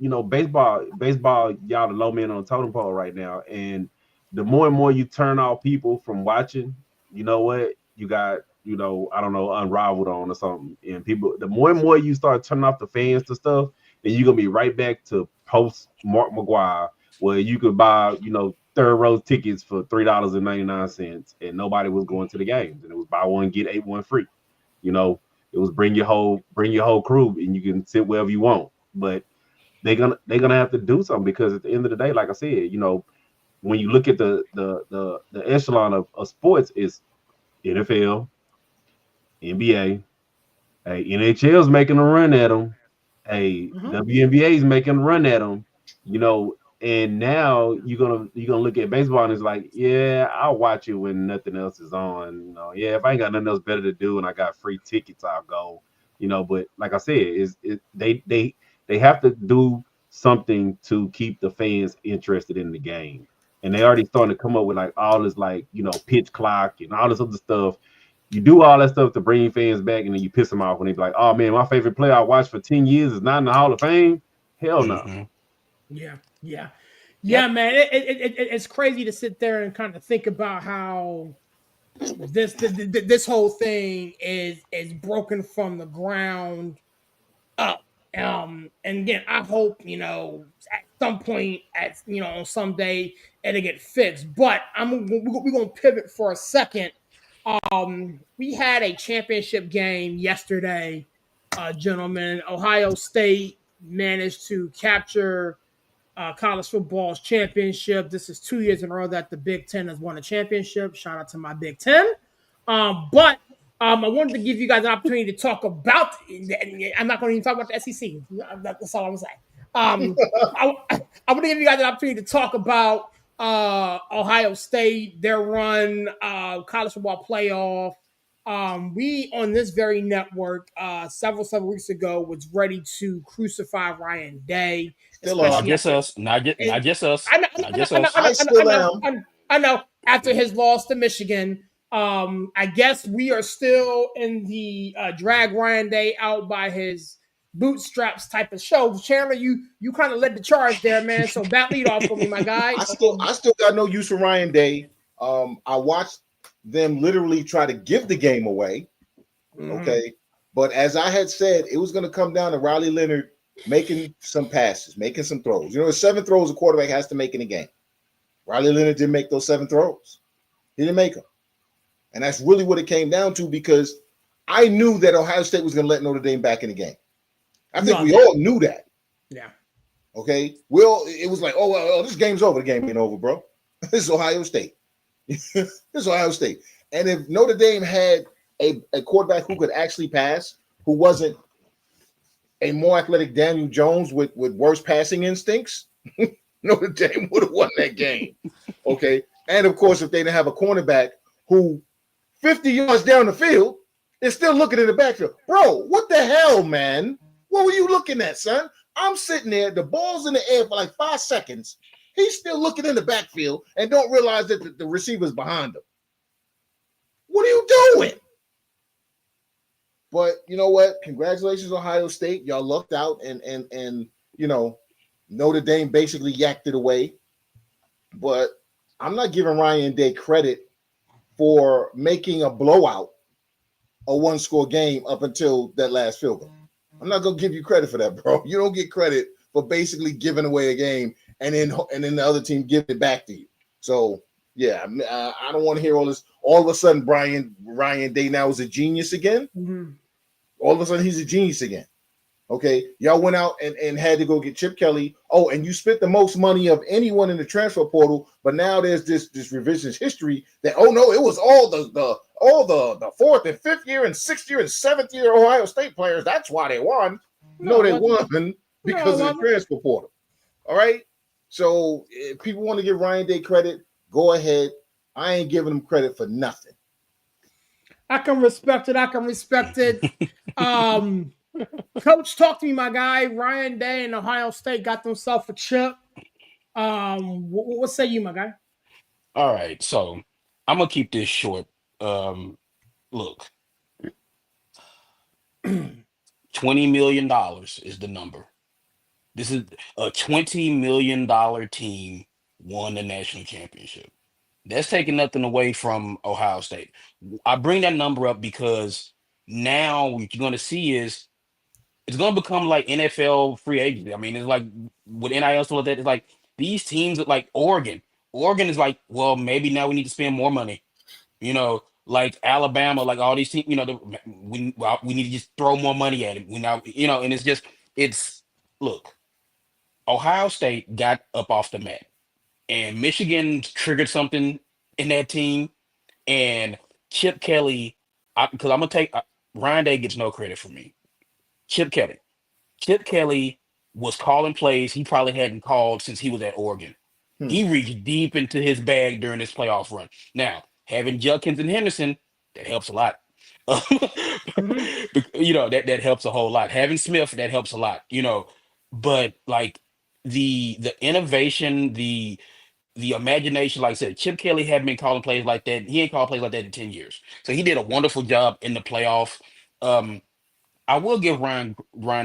baseball, y'all the low man on the totem pole right now. And the more and more you turn off people from watching, you know what? You got, I don't know, Unrivaled on or something. And people, the more and more you start turning off the fans to stuff, then you're gonna be right back to post Mark McGuire, where you could buy, third row tickets for $3.99 and nobody was going to the games. And it was buy one, get 8 1 free. You know, it was bring your whole crew and you can sit wherever you want. But they're gonna have to do something because at the end of the day, like I said, when you look at the echelon of sports, is NFL, NBA, hey, NHL's making a run at them, hey, WNBA's making a run at them, and now you're gonna look at baseball and it's like, yeah, I'll watch it when nothing else is on. Yeah, if I ain't got nothing else better to do and I got free tickets, I'll go. But like I said, they have to do something to keep the fans interested in the game. And they already starting to come up with like all this pitch clock and all this other stuff. You do all that stuff to bring fans back, and then you piss them off when they be like, "Oh man, my favorite player I watched for 10 years is not in the Hall of Fame." Hell no. Hmm. Yeah, man. It's crazy to sit there and kind of think about how this whole thing is broken from the ground up. And again, I hope at some point, on some day, it'll get fixed. But we're gonna pivot for a second. We had a championship game yesterday, gentlemen. Ohio State managed to capture college football's championship. This is 2 years in a row that the Big Ten has won a championship. Shout out to my Big Ten. But I wanted to give you guys an opportunity to talk about. I'm not going to even talk about the SEC. That's all I'm saying. I want to give you guys an opportunity to talk about Ohio State, their run, college football playoff. We on this very network several weeks ago was ready to crucify Ryan Day, Still are. Not especially just after. us. Not just us. I know, Not just I know, us. I know, I I know, still I know, am. I know, I know. After his loss to Michigan, I guess we are still in the drag Ryan Day out by his bootstraps type of show. Chandler, you kind of led the charge there, man. So bat lead off for me, my guy. I still got no use for Ryan Day. I watched them literally try to give the game away. Okay. But as I had said, it was going to come down to Riley Leonard making some passes, making some throws. There's 7 throws a quarterback has to make in a game. Riley Leonard didn't make those 7 throws. He didn't make them. And that's really what it came down to because I knew that Ohio State was going to let Notre Dame back in the game. I think we all knew that. Yeah. Okay. Well, it was like, oh, well, this game's over. The game ain't over, bro. This is Ohio State. This is Ohio State. And if Notre Dame had a quarterback who could actually pass, who wasn't a more athletic Daniel Jones with worse passing instincts, Notre Dame would have won that game. Okay. And of course, if they didn't have a cornerback who 50 yards down the field is still looking in the backfield. Bro, what the hell, man? What were you looking at, son? I'm sitting there, the ball's in the air for like 5 seconds. He's still looking in the backfield and don't realize that the receiver's behind him. What are you doing? But you know what? Congratulations, Ohio State. Y'all lucked out and Notre Dame basically yacked it away. But I'm not giving Ryan Day credit for making a blowout, a 1-score game up until that last field goal. I'm not gonna give you credit for that, bro. You don't get credit for basically giving away a game and then the other team giving it back to you. So yeah, I don't want to hear all this. All of a sudden, Ryan Day now is a genius again. Mm-hmm. All of a sudden, he's a genius again. Okay, y'all went out and had to go get Chip Kelly. Oh, and you spent the most money of anyone in the transfer portal, but now there's this revisionist history that no, it was all the fourth and fifth year and sixth year and seventh year Ohio State players. That's why they won. No, they won because of the transfer portal. All right. So if people want to give Ryan Day credit, go ahead. I ain't giving him credit for nothing. I can respect it. Coach, talk to me, my guy. Ryan Day and Ohio State got themselves a chip. What say you, my guy? All right, so I'm gonna keep this short. Look, $20 million is the number. This is a $20 million team won the national championship. That's taking nothing away from Ohio State. I bring that number up because now what you're going to see is it's going to become like NFL free agency. I mean, it's like with NIL stuff like that. It's like these teams like Oregon. Oregon is like, well, maybe now we need to spend more money. Like Alabama, like all these teams. We need to just throw more money at it. We now, and it's look. Ohio State got up off the mat, and Michigan triggered something in that team. And Chip Kelly, because I'm gonna take Ryan Day gets no credit for me. Chip Kelly. Chip Kelly was calling plays he probably hadn't called since he was at Oregon. He reached deep into his bag during this playoff run. Now, having Judkins and Henderson, that helps a lot. That helps a whole lot. Having Smith, that helps a lot. But like the innovation, the imagination, like I said, Chip Kelly hadn't been calling plays like that. He ain't called plays like that in 10 years. So he did a wonderful job in the playoff. Um, I will give Ryan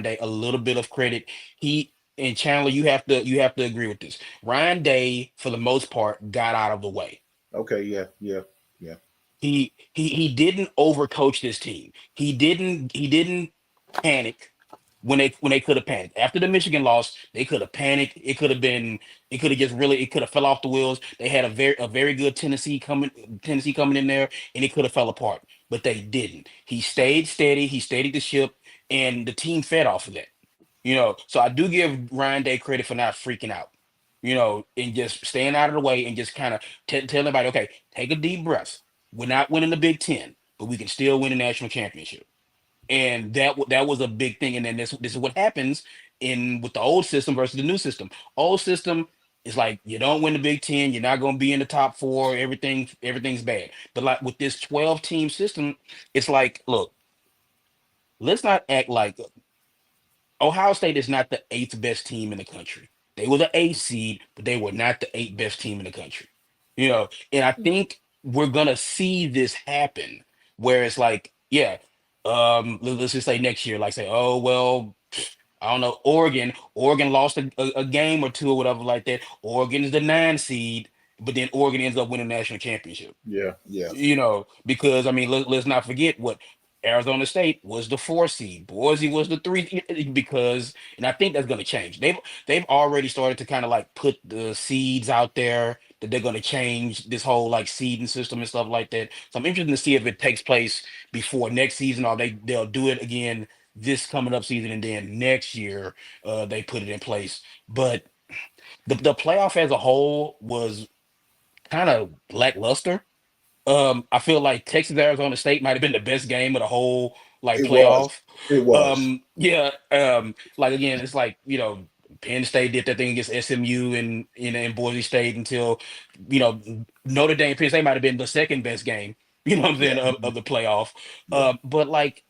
Day a little bit of credit. He and Chandler, you have to agree with this. Ryan Day, for the most part, got out of the way. Okay, yeah. He didn't overcoach this team. He didn't panic when they could have panicked. After the Michigan loss, they could have panicked. It could have fell off the wheels. They had a very good Tennessee coming in there, and it could have fell apart. But they didn't. He stayed steady, he steadied the ship, and the team fed off of that. So I do give Ryan Day credit for not freaking out, and just staying out of the way and just kind of tell everybody, okay, take a deep breath. We're not winning the Big Ten, but we can still win a national championship. And that was a big thing. And then this is what happens in with the old system versus the new system. Old system is like you don't win the Big Ten, you're not going to be in the top four. Everything's bad. But like with this 12-team system, it's like, look, let's not act like Ohio State is not the eighth best team in the country. They were the eighth seed, but they were not the eighth best team in the country. And I think we're gonna see this happen where it's like, yeah, let's just say next year, like say, oh well, I don't know, Oregon lost a game or two or whatever like that. Oregon is the 9 seed, but then Oregon ends up winning the national championship. Yeah. Because I mean, let's not forget what Arizona State was the 4 seed, Boise was the 3, and I think that's going to change. They've already started to kind of like put the seeds out there that they're going to change this whole like seeding system and stuff like that. So I'm interested to see if it takes place before next season or they'll do it again this coming up season and then next year they put it in place. But the playoff as a whole was kind of lackluster. I feel like Texas Arizona State might have been the best game of the whole like It was. playoff. It was. Yeah. Like again, it's like Penn State did that thing against SMU and in Boise State until Notre Dame Penn State might have been the second best game. You know what I'm saying of the playoff. Yeah. But like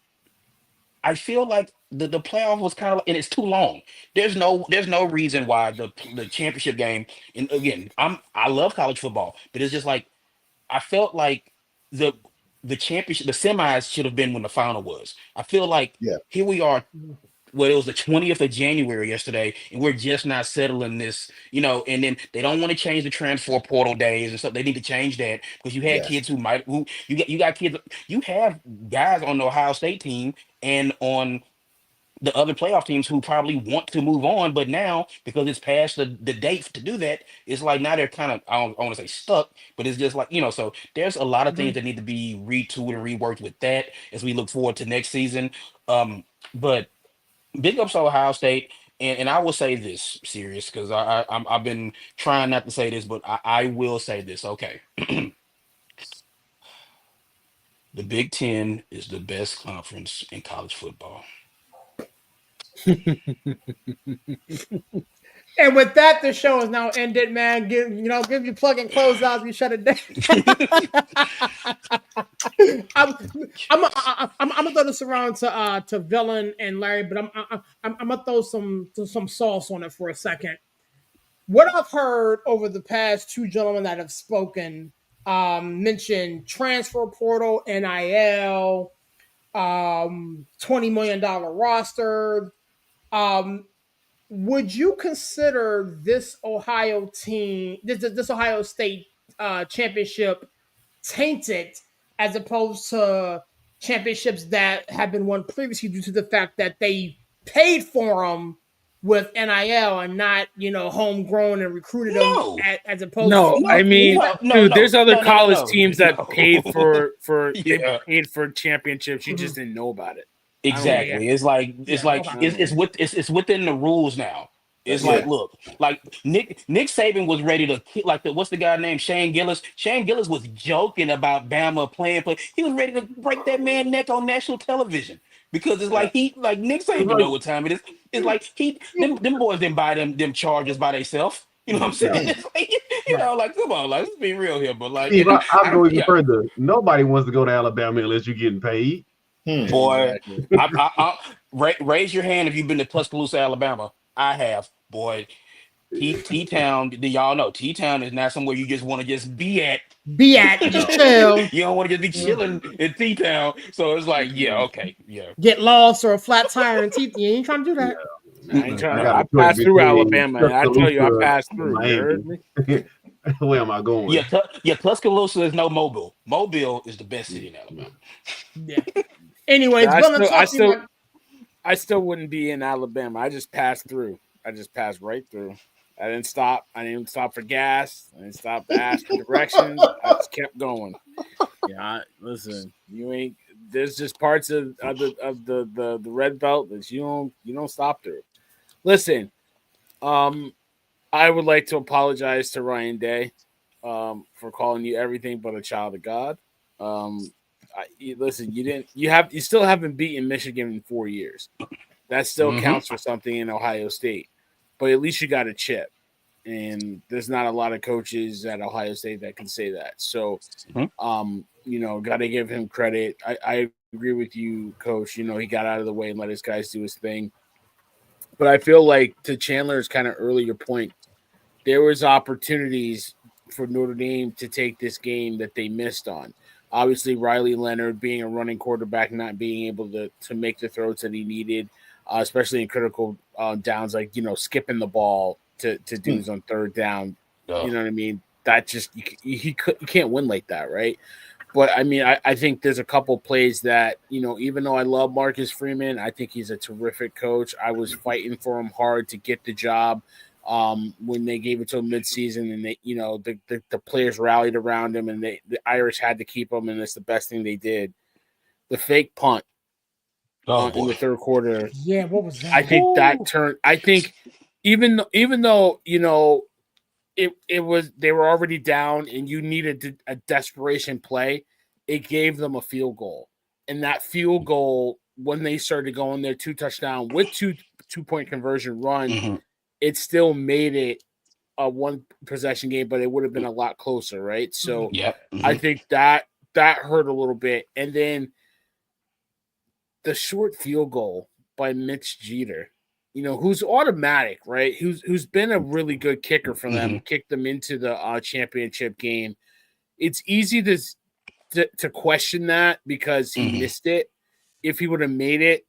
I feel like the playoff was kind of and it's too long. There's no reason why the championship game. And again, I love college football, but it's just like I felt like the the championship, the semis should have been when the final was. I feel like Yeah. here we are. Well, it was the 20th of January yesterday, and we're just not settling this. And then they don't want to change the transfer portal days and stuff. They need to change that because you had Yes. kids who you got kids, you have guys on the Ohio State team and on the other playoff teams who probably want to move on, but now because it's past the date to do that, it's like now they're kind of I don't want to say stuck, but it's just like so there's a lot of things that need to be retooled and reworked with that as we look forward to next season. But big ups to Ohio State. And I will say this serious because I've been trying not to say this, but I will say this. Okay, the Big Ten is the best conference in college football. And with that, the show is now ended, man. Give your plug and close out. You shut it down. I'm gonna throw this around to Villain and Larry, but I'm gonna throw some sauce on it for a second. What I've heard over the past two gentlemen that have spoken mention transfer portal, NIL, $20 million roster. Um, would you consider this Ohio team, this Ohio State championship tainted as opposed to championships that have been won previously due to the fact that they paid for them with NIL and not, homegrown and recruited them No, as opposed No, to, no, I mean, no, no, dude, there's no, other no, no, no, college no, teams that paid no. for they Yeah, paid for championships. You just Mhm. didn't know about it. I don't Yeah, get exactly. it. It's yeah, like okay. I don't get it. it's within the rules now. It's Yeah. like, look, like Nick Saban was ready to like what's the guy named Shane Gillis? Shane Gillis was joking about Bama playing, but he was ready to break that man's neck on national television because it's Yeah. like like Nick It's Saban like, know what time it is. It's like them boys didn't buy them charges by themselves. You know what I'm saying? Right, It's like, right. like come on, like let's be real here. But like, Steve, and I'll I go even yeah, further. Nobody wants to go to Alabama unless you're getting paid. boy, Exactly. raise your hand if you've been to Tuscaloosa, Alabama. I have, boy. T Town, do y'all know T Town is not somewhere you just want to just be at. Be at, just chill, You don't want to just be chilling in T Town. So it's like, yeah, Mm-mm. okay, yeah. get lost or a flat tire and teeth. You ain't trying to do Yeah, that. I ain't trying I to. got No. a I choice passed through between Alabama, and I tell you, I Tuscaloosa passed and through. You heard me? Miami. Where am I going? Tuscaloosa is no Mobile. Mobile is the best city in Alabama. Yeah. But Anyways, Villain, talk to me about. I still wouldn't be in Alabama. I just passed through. I just passed right through. I didn't stop. I didn't stop for gas. I didn't stop to ask for directions. I just kept going. Yeah, listen, you ain't. There's just parts of the red belt that you don't stop through. Listen, I would like to apologize to Ryan Day, for calling you everything but a child of God. Listen, you still haven't beaten Michigan in 4 years. That still Mm-hmm. counts for something in Ohio State, but at least you got a chip. And there's not a lot of coaches at Ohio State that can say that. So, got to give him credit. I agree with you, Coach. He got out of the way and let his guys do his thing. But I feel like, to Chandler's kind of earlier point, there was opportunities for Notre Dame to take this game that they missed on. Obviously, Riley Leonard being a running quarterback, not being able to make the throws that he needed, especially in critical downs, like skipping the ball to dudes on third down. Oh. You know what I mean? That just you can't win like that, right? But I mean, I think there's a couple plays that, even though I love Marcus Freeman, I think he's a terrific coach. I was fighting for him hard to get the job when they gave it to him midseason, and they, the players rallied around him, and the Irish had to keep him, and it's the best thing they did. The fake punt Oh in the boy. third quarter, Yeah, what was that? I think that Ooh. turned. I think even though it was, they were already down and you needed a desperation play, it gave them a field goal, and that field goal, when they started going their 2-touchdown with two-point conversion run, Mm-hmm. it still made it a one possession game, but it would have been a lot closer, right? So Yep. I Mm-hmm. think that hurt a little bit, and then the short field goal by Mitch Jeter, who's automatic, right? Who's been a really good kicker for them, kicked them into the championship game. It's easy to question that because he missed it. If he would have made it,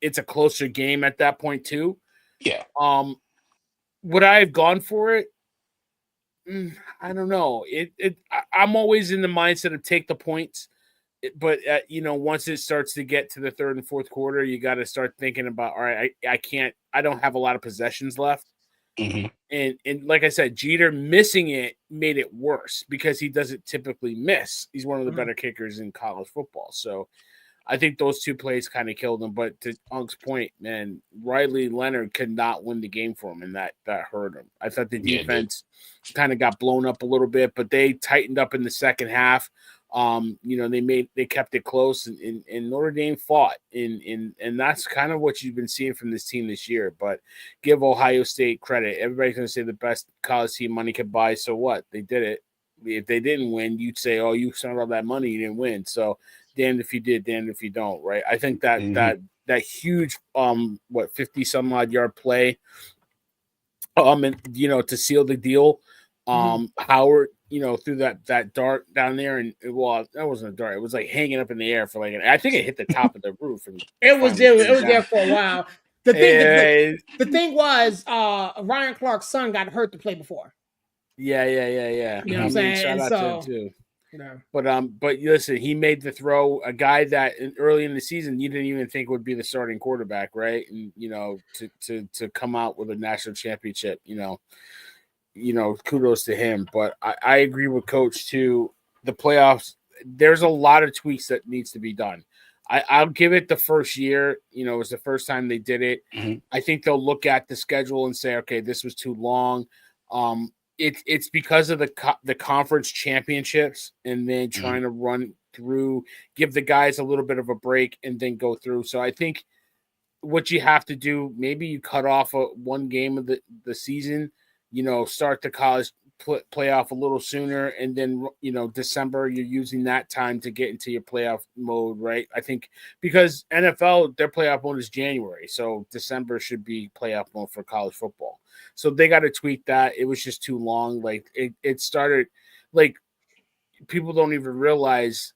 it's a closer game at that point too. Yeah. Would I have gone for it? I don't know. I'm always in the mindset of take the points. But once it starts to get to the third and fourth quarter, you got to start thinking about, all right, I don't have a lot of possessions left. Mm-hmm. And like I said, Jeter missing it made it worse because he doesn't typically miss. He's one of the better kickers in college football. So I think those two plays kind of killed him. But to Unk's point, man, Riley Leonard could not win the game for him, and that hurt him. I thought the defense kind of got blown up a little bit, but they tightened up in the second half. They kept it close, and Notre Dame fought, and that's kind of what you've been seeing from this team this year. But give Ohio State credit. Everybody's going to say the best college team money could buy. So what? They did it. If they didn't win, you'd say, "Oh, you spent all that money, you didn't win." So, damned if you did, damned if you don't, right? I think that huge 50 some odd yard play, and to seal the deal, Howard, threw that dart down there, and well, that wasn't a dart; it was like hanging up in the air for I think it hit the top of the roof, and it was there for a while. The thing was, Ryan Clark's son got hurt to play before. Yeah. You know what I'm saying? Shout out to him too. You know. But listen, he made the throw, a guy that early in the season you didn't even think would be the starting quarterback, right? And to come out with a national championship, kudos to him. But I agree with Coach too. The playoffs, there's a lot of tweaks that needs to be done. I'll give it the first year. It was the first time they did it. I think they'll look at the schedule and say, okay, this was too long. It's because of the conference championships, and then trying to run through, give the guys a little bit of a break, and then go through. So I think what you have to do, maybe you cut off one game of the season, start the college playoff a little sooner, and then December you're using that time to get into your playoff mode, right? I think because NFL, their playoff mode is January, so December should be playoff mode for college football. So they got to tweak that. It was just too long. Like it started, like people don't even realize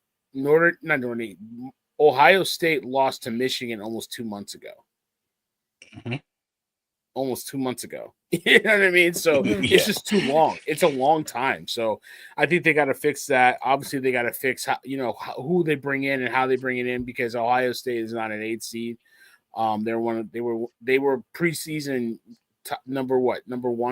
Ohio State lost to Michigan almost 2 months ago. Almost 2 months ago. You know what I mean? So it's just too long. It's a long time. So I think they got to fix that. Obviously, they got to fix who they bring in and how they bring it in, because Ohio State is not an 8 seed. They were preseason number 1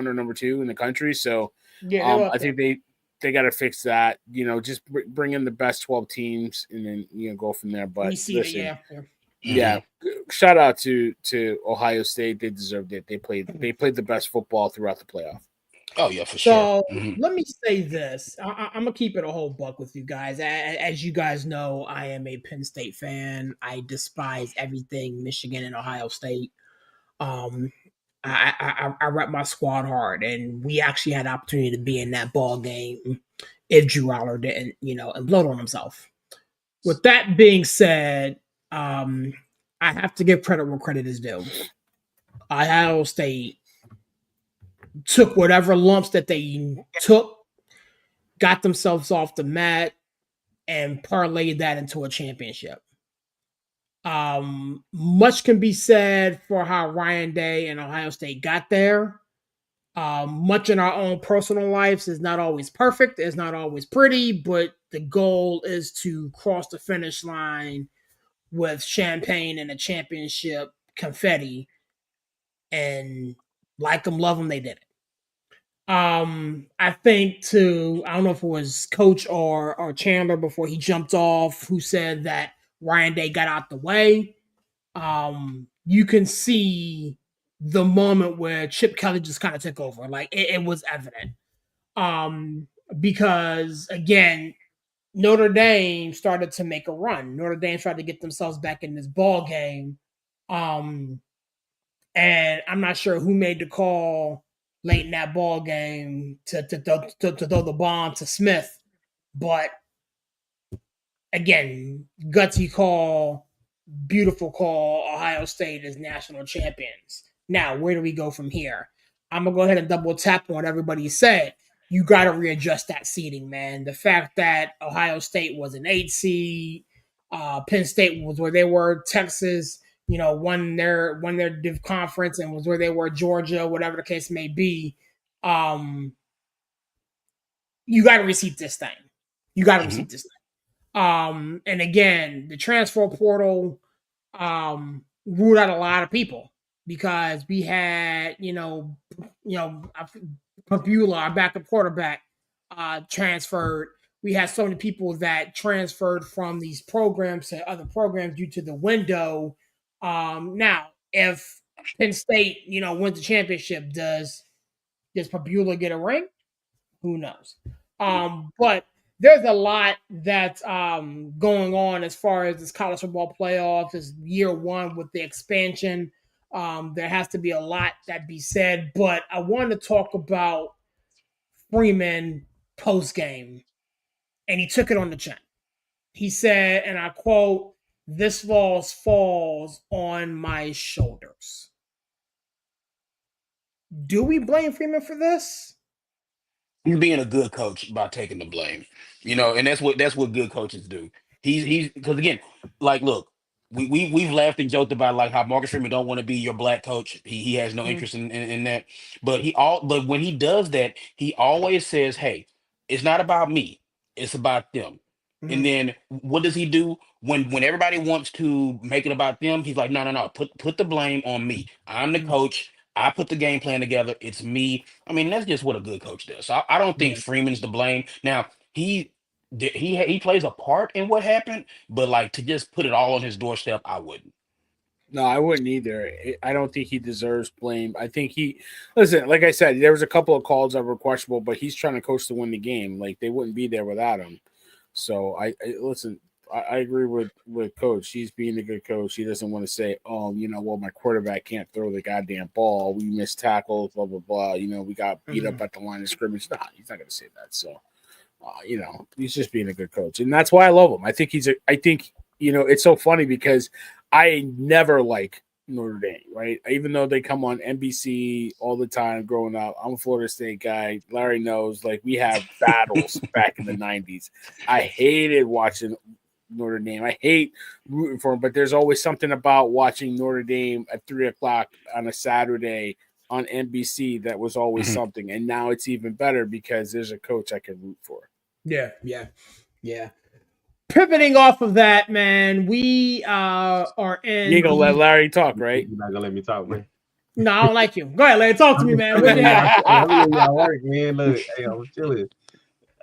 or number 2 in the country. So I think they got to fix that. Just bring in the best 12 teams and then go from there. But listen, yeah, shout out to Ohio State. They deserved it. They played the best football throughout the playoff. Oh yeah, for sure. So let me say this. I'm gonna keep it a whole buck with you guys. As you guys know, I am a Penn State fan. I despise everything Michigan and Ohio State. I rep my squad hard, and we actually had an opportunity to be in that ball game if Drew Aller didn't, implode on himself. With that being said, I have to give credit where credit is due. Ohio State took whatever lumps that they took, got themselves off the mat, and parlayed that into a championship. Much can be said for how Ryan Day and Ohio State got there. Much in our own personal lives is not always perfect, it's not always pretty, but the goal is to cross the finish line with champagne and a championship confetti, and like them, love them, they did it. I think I don't know if it was Coach or Chandler before he jumped off, who said that Ryan Day got out the way. You can see the moment where Chip Kelly just kind of took over. Like it was evident. Because again, Notre Dame started to make a run. Notre Dame tried to get themselves back in this ball game. And I'm not sure who made the call late in that ball game to throw the bomb to Smith. But again, gutsy call, beautiful call. Ohio State is national champions. Now, where do we go from here? I'm going to go ahead and double tap on what everybody said. You got to readjust that seeding, man. The fact that Ohio State was an 8 seed, Penn State was where they were, Texas, won their div conference and was where they were, Georgia, whatever the case may be. You got to receipt this thing. And again, the transfer portal ruled out a lot of people, because we had, Pabula, our backup quarterback, transferred. we had so many people that transferred from these programs to other programs due to the window. Now, if Penn State, wins the championship, does Pabula get a ring? Who knows? But there's a lot that's going on as far as this college football playoff is year one with the expansion. There has to be a lot that be said, but I want to talk about Freeman post game, and he took it on the chin. He said, and I quote, "This loss falls on my shoulders." Do we blame Freeman for this? He's being a good coach by taking the blame, and that's what good coaches do. He's because again, like, look, we've laughed and joked about like how Marcus Freeman don't want to be your black coach. He has no Mm-hmm. interest in that. But when he does that, he always says, "Hey, it's not about me, it's about them." And then what does he do when everybody wants to make it about them? He's like, "No, no, no, put the blame on me. I'm the Mm-hmm. coach. I put the game plan together. It's me." I mean, that's just what a good coach does. So I don't think Yeah. Freeman's to blame. Now he plays a part in what happened, but like to just put it all on his doorstep, I wouldn't. No, I wouldn't either. I don't think he deserves blame. I think listen, like I said, there was a couple of calls that were questionable, but he's trying to coach to win the game. Like they wouldn't be there without him. So I listen. I agree with Coach. He's being a good coach. He doesn't want to say, "Oh, well, my quarterback can't throw the goddamn ball. We missed tackles, blah blah blah. We got beat up at the line of scrimmage." Nah, he's not going to say that. So, he's just being a good coach, and that's why I love him. I think it's so funny because I never like Notre Dame, right? Even though they come on NBC all the time growing up. I'm a Florida State guy. Larry knows, like, we have battles back in the 90s. I hated watching Notre Dame. I hate rooting for them, but there's always something about watching Notre Dame at 3:00 on a Saturday on NBC that was always Mhm. something. And now it's even better because there's a coach I can root for. Yeah, yeah, yeah. Pivoting off of that, man, we are You ain't in gonna let the. Larry talk, right? You're not gonna let me talk, man. No, I don't like you. Go ahead, Larry. Talk to I'm me, just man. What chilling, you man. have? I'm letting y'all work, man. Look, hey, I'm chilling.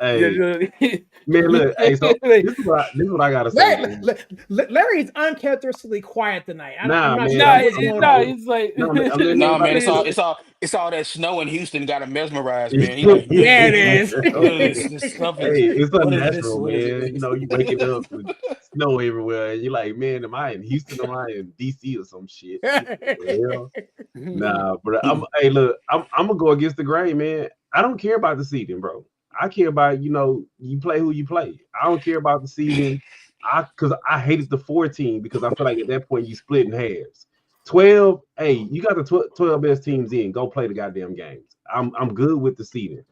Hey, man, look, hey, so this is what I gotta say, man. Larry is uncharacteristically quiet tonight. I'm Nah, not man, sure Nah, what's going nah, on. he's like, no, I'm letting Nah, man, everybody it's all cook. it's all it's all that snow in Houston got him mesmerized, man. He like, Yeah, man, it like, is. what is this stuff is Hey, it's what is this? unnatural, What is man. it? You waking up with snow everywhere, and you're like, man, am I in Houston? Am I in DC or some shit? What the hell? Nah, but hey, look, I'm gonna go against the grain, man. I don't care about the seeding, bro. I care about, you play who you play. I don't care about the seeding. Because I hated the 14 because I feel like at that point you split in halves. 12, hey, you got the 12 best teams in. Go play the goddamn games. I'm good with the seeding.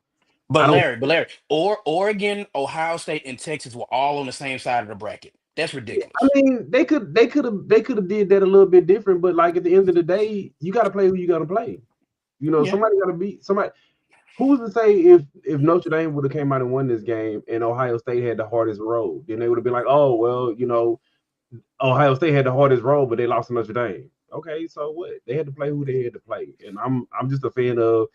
I don't. But Larry, or Oregon, Ohio State, and Texas were all on the same side of the bracket. That's I ridiculous. mean, they could have did that a little bit different, but like at the end of the day, you got to play who you got to play. Yeah. Somebody got to beat somebody. Who's to say if Notre Dame would have came out and won this game and Ohio State had the hardest road, then they would have been like, oh well, Ohio State had the hardest road, but they lost to Notre Dame. Okay, so what? They had to play who they had to play, and I'm just a fan of.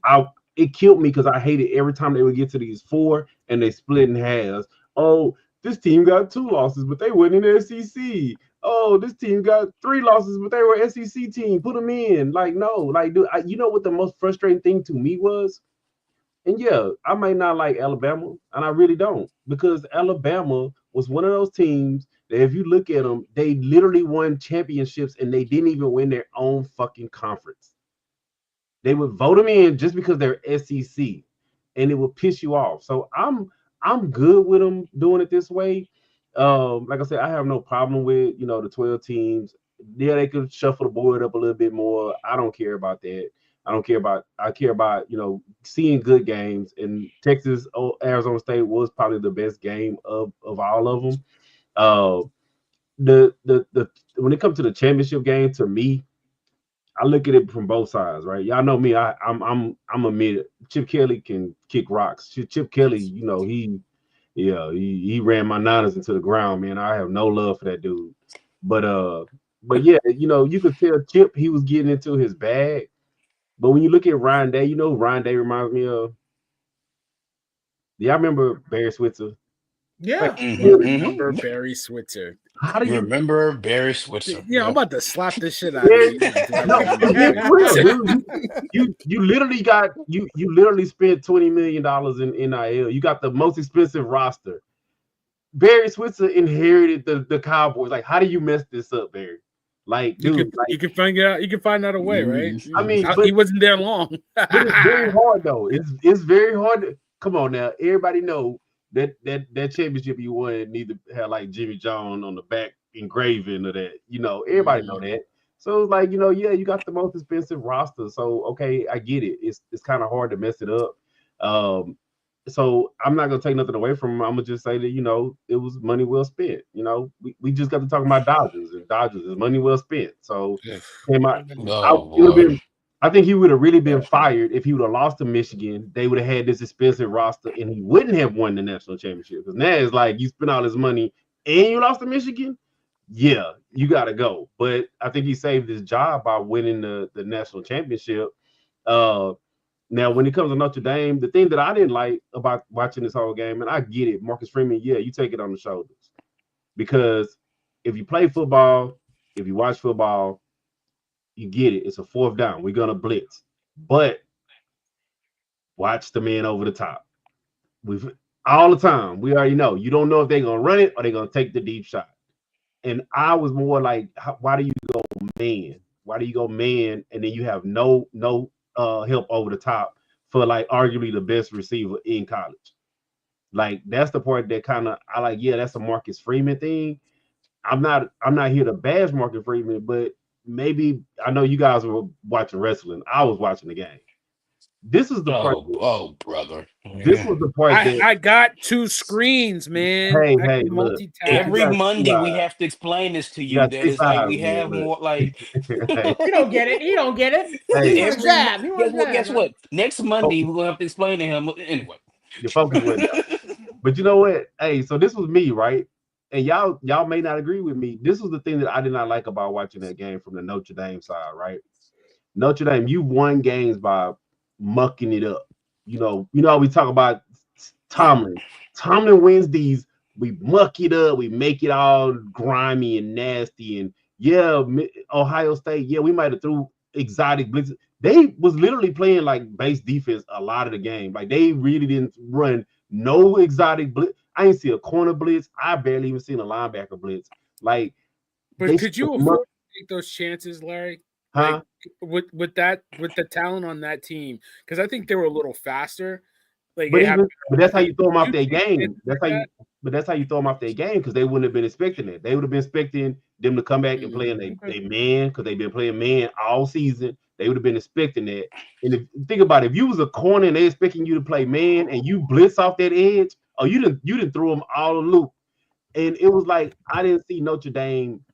I It killed me because I hated every time they would get to these four and they split in halves. Oh, this team got 2 losses, but they went in the SEC. Oh, this team got 3 losses, but they were SEC team. Put them in. Like, no, like, dude, you know what the most frustrating thing to me was? And yeah, I may not like Alabama, and I really don't, because Alabama was one of those teams that if you look at them, they literally won championships and they didn't even win their own fucking conference. They would vote them in just because they're SEC, and it would piss you off. So I'm good with them doing it this way. Like I said, I have no problem with the 12 teams. Yeah, they could shuffle the board up a little bit more. I don't care about that. I care about seeing good games. And Texas Arizona State was probably the best game of all of them. Uh, the when it comes to the championship game, to me, I look at it from both sides, right? Y'all know me. I'm a mid. Chip Kelly can kick rocks. Chip Kelly, he ran my Niners into the ground, man. I have no love for that dude. But yeah, you could tell Chip he was getting into his bag. But when you look at Ryan Day, who Ryan Day reminds me of? Do y'all remember Barry Switzer? Yeah. Remember Barry Switzer. How do you? Remember Barry Switzer? I'm about to slap this shit out of you. No, I mean, for real, dude. You literally got you literally spent $20 million in NIL. You got the most expensive roster. Barry Switzer inherited the Cowboys. Like, how do you mess this up, Barry? Like, dude, you can find out. You can find out a way, right? I mean, he wasn't there long. but it's very hard though. It's very hard. Come on now, everybody know that championship you won neither had like Jimmy John on the back engraving of that. Everybody know that. So it's like, yeah, you got the most expensive roster. So okay, I get it. It's kind of hard to mess it up. So I'm not gonna take nothing away from him. I'm gonna just say that it was money well spent. We just got to talk about Dodgers, and Dodgers is money well spent. So I think he would have really been fired if he would have lost to Michigan. They would have had this expensive roster, and he wouldn't have won the national championship. Because now it's like you spent all this money and you lost to Michigan. Yeah, you got to go. But I think he saved his job by winning the national championship. Now, when it comes to Notre Dame, the thing that I didn't like about watching this whole game, and I get it, Marcus Freeman, yeah, you take it on the shoulders. Because if you play football, if you watch football, you get it. It's a fourth down. We're going to blitz. But watch the man over the top. All the time, we already know. You don't know if they're going to run it or they're going to take the deep shot. And I was more like, why do you go man? Why do you go man and then you have no help over the top for like arguably the best receiver in college? Like that's the part that kind of I like. Yeah, that's a Marcus Freeman thing. I'm not here to bash Marcus Freeman, but maybe I know you guys were watching wrestling. I was watching the game. This is the part. Brother. This was the part I got two screens, man. Hey, look. Every Monday we have to explain this to you. That it's like we have more like You don't get it. He don't get it. Guess what? Next Monday we're gonna have to explain to him anyway. Your focus went down. But you know what? Hey, so this was me, right? And y'all may not agree with me. This was the thing that I did not like about watching that game from the Notre Dame side, right? Notre Dame, you won games by mucking it up. We talk about Tomlin. Tomlin wins these. We muck it up. We make it all grimy and nasty. And yeah, Ohio State. Yeah, we might have threw exotic blitzes. They was literally playing like base defense a lot of the game. Like they really didn't run no exotic blitz. I didn't see a corner blitz. I barely even seen a linebacker blitz. Like, but could you afford to take those chances, Larry? Huh? Like, with the talent on that team, because I think they were a little faster. Like, but that's how you throw them off their game. That's how you throw them off their game because they wouldn't have been expecting it. They would have been expecting them to come back and play in they man because they've been playing man all season. They would have been expecting that. And think about it, if you was a corner and they expecting you to play man and you blitz off that edge, you didn't throw them all a loop. And it was like I didn't see Notre Dame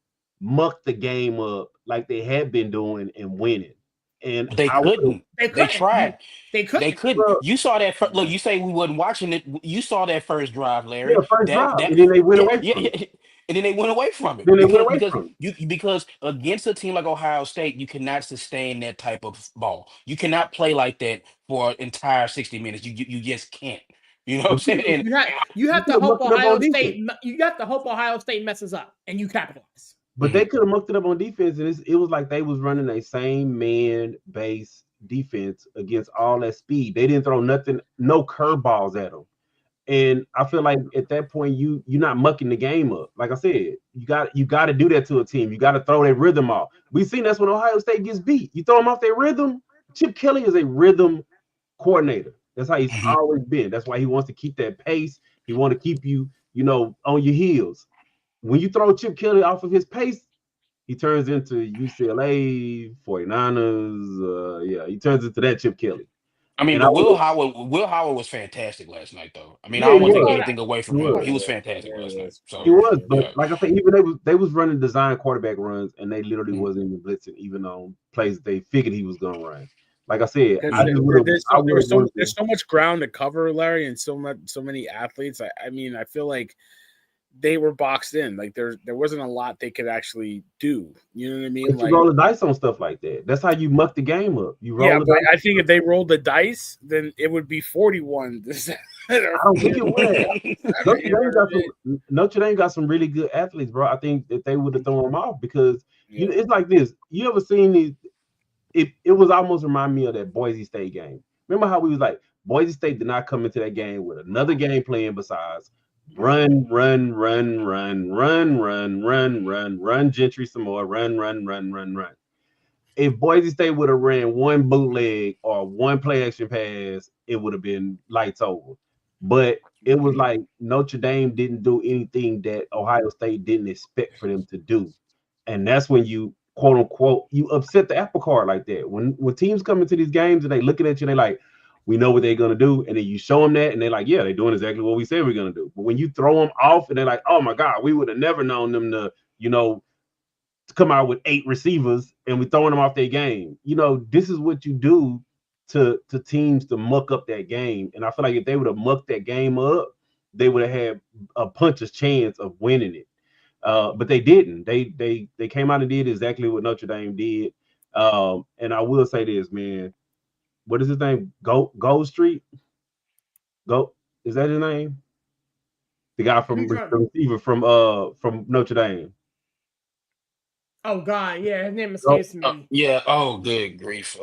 muck the game up like they had been doing and winning. And they couldn't. They tried. They couldn't. You saw that. Look, you say we wasn't watching it. You saw that first drive, Larry. Yeah, first drive, and then they went away from it. And then they went away from it. Because against a team like Ohio State, you cannot sustain that type of ball. You cannot play like that for an entire 60 minutes. You just can't. You know what I'm saying? And you have to hope Ohio State. You have to hope Ohio State messes up and you capitalize. But they could have mucked it up on defense, and it was like they was running a same man base defense against all that speed. They didn't throw nothing, no curveballs at them. And I feel like at that point, you're not mucking the game up. Like I said, you got to do that to a team. You got to throw their rhythm off. We've seen that's when Ohio State gets beat. You throw them off their rhythm. Chip Kelly is a rhythm coordinator. That's how he's always been. That's why he wants to keep that pace. He wants to keep you, on your heels. When you throw Chip Kelly off of his pace, he turns into UCLA, 49ers. He turns into that Chip Kelly. I mean, Will Howard was fantastic last night, though. I mean, I don't want to take anything away from him. He was fantastic last night. So he was, but like I said, even they was running design quarterback runs, and they literally wasn't even blitzing, even on plays that they figured he was going to run. Like I said, there's so much ground to cover, Larry, and so many athletes. I mean, I feel like they were boxed in. Like there wasn't a lot they could actually do. You know what I mean? But you Like roll the dice on stuff like that. That's how you muck the game up. You roll yeah, the but dice. I think if they rolled the dice, then it would be 41. I don't think it would. Notre You know Dame got what I some. Notre Dame got some really good athletes, bro. I think that they would have thrown them off because Yeah. it's like this. You ever seen these? It was almost remind me of that Boise State game. Remember how we was like Boise State did not come into that game with another game plan besides run, run, run, run, run, run, run, run, run, Gentry some more, run, run, run, run, run. If Boise State would have ran one bootleg or one play action pass, it would have been lights over. But it was like Notre Dame didn't do anything that Ohio State didn't expect for them to do. And that's when you quote unquote you upset the apple cart like that. When teams come into these games and they looking at you and they like, we know what they're gonna do, and then you show them that and they're like, yeah, they're doing exactly what we said we're gonna do. But when you throw them off and they're like, oh my god, we would have never known them to, to come out with 8 receivers and we throwing them off their game. This is what you do to teams to muck up that game. And I feel like if they would have mucked that game up, they would have had a puncher's chance of winning it. But they didn't. They came out and did exactly what Notre Dame did. And I will say this, man. What is his name? Gold Street? Go is that his name? The guy Who from you trying? the receiver from Notre Dame. Oh God, yeah, his name Go, escapes me. Yeah. Oh, good grief.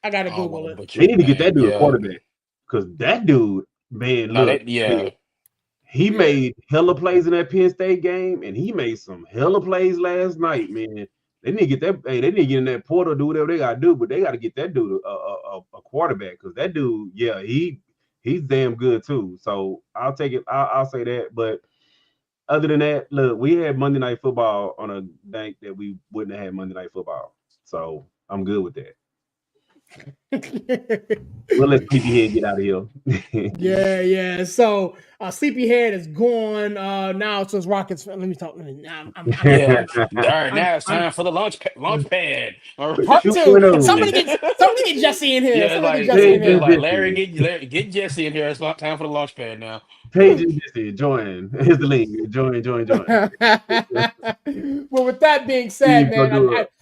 I gotta I don't want Google to it. butcher they his need to get that name. dude a Yeah. quarterback. Because that dude, man, No, look, that. Yeah. he Yeah. made hella plays in that Penn State game, and he made some hella plays last night, man. They need to get that. Hey, they need to get in that portal, do whatever they gotta do, but they gotta get that dude a quarterback because that dude, yeah, he's damn good too. So I'll take it. I'll say that. But other than that, look, we had Monday Night Football on a night that we wouldn't have had Monday Night Football. So I'm good with that. We'll let Sleepyhead get out of here. Yeah. So Sleepyhead is gone. Now so it's Rockets. Let me talk. Yeah. All right. I'm, Now it's I'm time for the launch pad. All part right. 2. 2.0. Somebody get Jesse in here. Yeah, Somebody get like Jesse in Paige yeah, and here. like Larry, Jesse. get Jesse in here. It's not time for the launch pad now. Paige and Jesse, join. Here's the link. Join. Well, with that being said, Steve, go man, do it.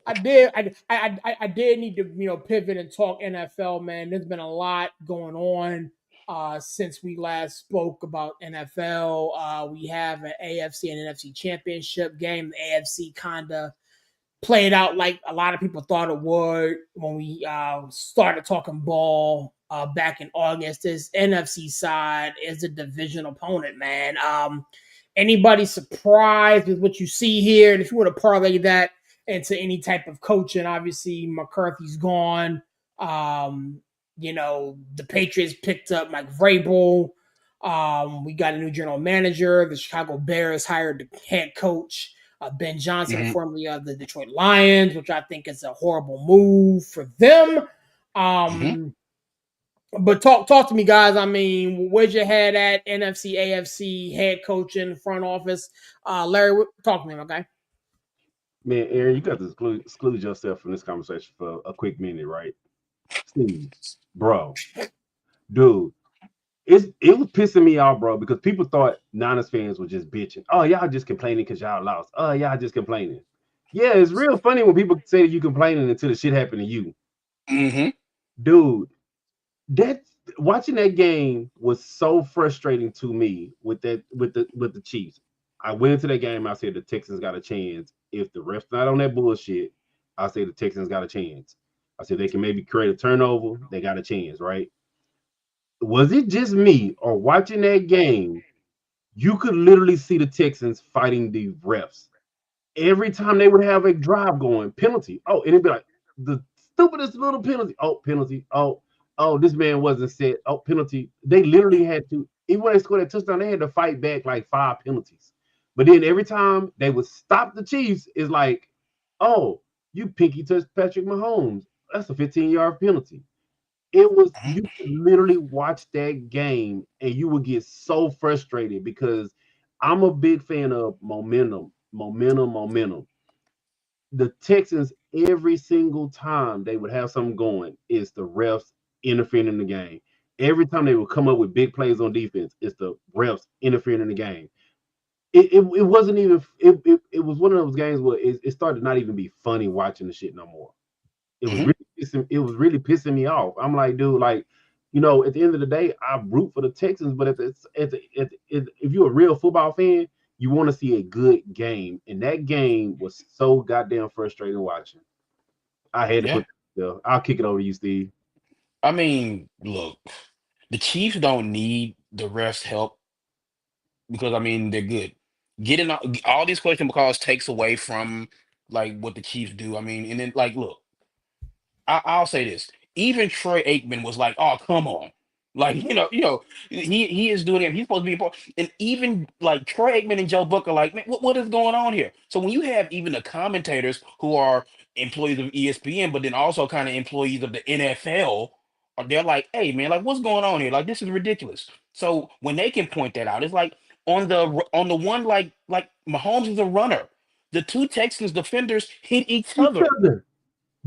I did need to pivot and talk NFL, man. There's been a lot going on since we last spoke about NFL. We have an AFC and NFC championship game. The AFC kind of played out like a lot of people thought it would when we started talking ball back in August. This NFC side is a division opponent, man. Anybody surprised with what you see here? And if you want to parlay that into any type of coaching, obviously McCarthy's gone. The Patriots picked up Mike Vrabel. We got a new general manager. The Chicago Bears hired the head coach, Ben Johnson, Mhm. formerly of the Detroit Lions, which I think is a horrible move for them. But talk to me, guys. I mean, where's your head at? NFC, AFC, head coaching, front office. Larry, talk to me, okay? Man, Aaron, you got to exclude yourself from this conversation for a quick minute, right? Steve, bro, dude, it was pissing me off, bro, because people thought Niners fans were just bitching. Oh, y'all just complaining because y'all lost. Oh, y'all just complaining. Yeah, it's real funny when people say that you complaining until the shit happened to you. Mm-hmm. Dude, that watching that game was so frustrating to me with the Chiefs. I went into that game. I said the Texans got a chance. If the ref's not on that bullshit, I say the Texans got a chance. I said they can maybe create a turnover. They got a chance, right? Was it just me or watching that game? You could literally see the Texans fighting the refs every time they would have a drive going, penalty. Oh, and it'd be like the stupidest little penalty. Oh, penalty. Oh, this man wasn't set. Oh, penalty. They literally had to, even when they scored that touchdown, they had to fight back like 5 penalties. But then every time they would stop the Chiefs, it's like, oh, you pinky touched Patrick Mahomes. That's a 15-yard penalty. It was you could literally watch that game and you would get so frustrated because I'm a big fan of momentum. The Texans, every single time they would have something going, is the refs interfering in the game. Every time they would come up with big plays on defense, it's the refs interfering in the game. it wasn't even it was one of those games where it started not even be funny watching the shit no more. Mhm. It was really pissing me off. I'm like, dude, like, at the end of the day, I root for the Texans, but if you're a real football fan, you want to see a good game, and that game was so goddamn frustrating watching. I had to Yeah. put. I'll kick it over to you, Steve. I mean, look, the Chiefs don't need the refs' help because I mean they're good. Getting all these questionable calls takes away from like what the Chiefs do. I mean, and then like, look, I'll say this. Even Troy Aikman was like, "Oh, come on." Like, he is doing it. He's supposed to be important. And even like Troy Aikman and Joe Buck are like, man, what is going on here? So when you have even the commentators who are employees of ESPN, but then also kind of employees of the NFL, they're like, hey man, like what's going on here? Like this is ridiculous. So when they can point that out, it's like on the one like Mahomes is a runner. The two Texans defenders hit each Each other. other.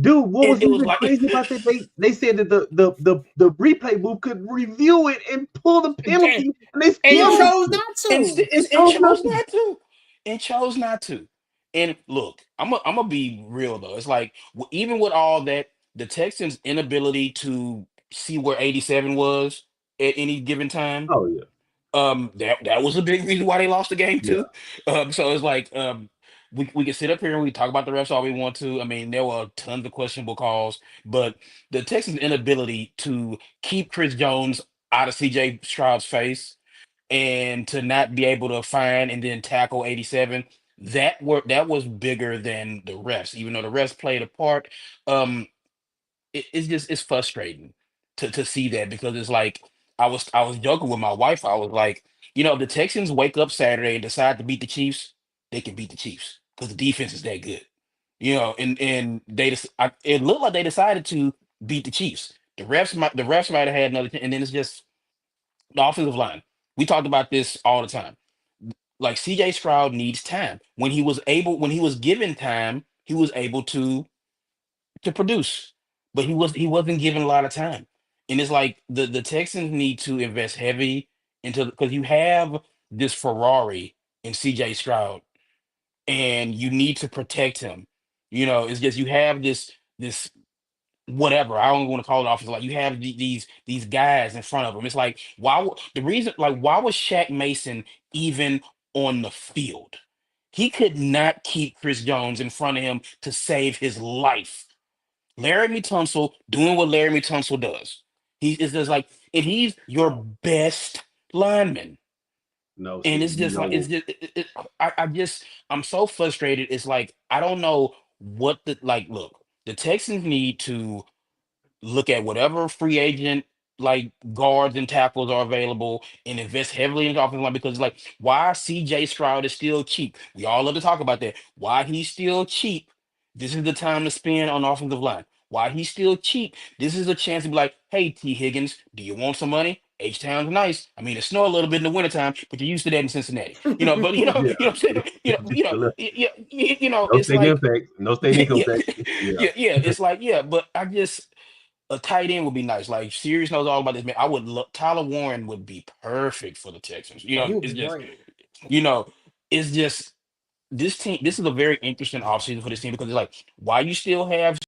Dude, what And was it was even like crazy about that? They said that the replay booth could review it and pull the And, penalty, and they and yeah, still chose not and, to. it and chose chose nothing. not to, and chose not to. And look, I'm gonna be real though. It's like even with all that, the Texans' inability to see where 87 was at any given time, Oh yeah, that was a big reason why they lost the game yeah. too. So it's like we can sit up here and we talk about the refs all we want to. I mean, there were tons of questionable calls, but the Texans' inability to keep Chris Jones out of CJ Stroud's face and to not be able to find and then tackle 87, that was bigger than the refs, even though the refs played a part. um it's frustrating to see that because it's like I was joking with my wife. I was like, if the Texans wake up Saturday and decide to beat the Chiefs, they can beat the Chiefs because the defense is that good. And it looked like they decided to beat the Chiefs. The refs might have had another, and then it's just the offensive line. We talked about this all the time. Like CJ Stroud needs time. When he was given time, he was able to produce, but he wasn't given a lot of time. And it's like the Texans need to invest heavy into because you have this Ferrari in CJ Stroud, and you need to protect him. It's just you have this whatever I don't want to call it offense. Like you have these guys in front of him. It's like the reason like why was Shaq Mason even on the field? He could not keep Chris Jones in front of him to save his life. Larry Tunsil doing what Larry Tunsil does. He is just like, and he's your best lineman. No, And Steve. it's just like it's just I'm so frustrated. It's like I don't know what the like. Look, the Texans need to look at whatever free agent like guards and tackles are available and invest heavily in the offensive line because like why CJ Stroud is still cheap. We all love to talk about that. Why he's still cheap. This is the time to spend on the offensive line. Why he's still cheap. This is a chance to be like, hey T. Higgins, do you want some money? H Town's nice. I mean, it snow a little bit in the wintertime, but you're used to that in Cincinnati. But Yeah, what I'm saying. no It's state like, income tax. No state yeah, income yeah, tax. Yeah, yeah. It's like, yeah, but I just a tight end would be nice. Like Sirius knows all about this, man. I would love Tyler Warren would be perfect for the Texans. Oh, he would It's be just, great. you know, it's just this team. This is a very interesting offseason for this team because it's like, why you still have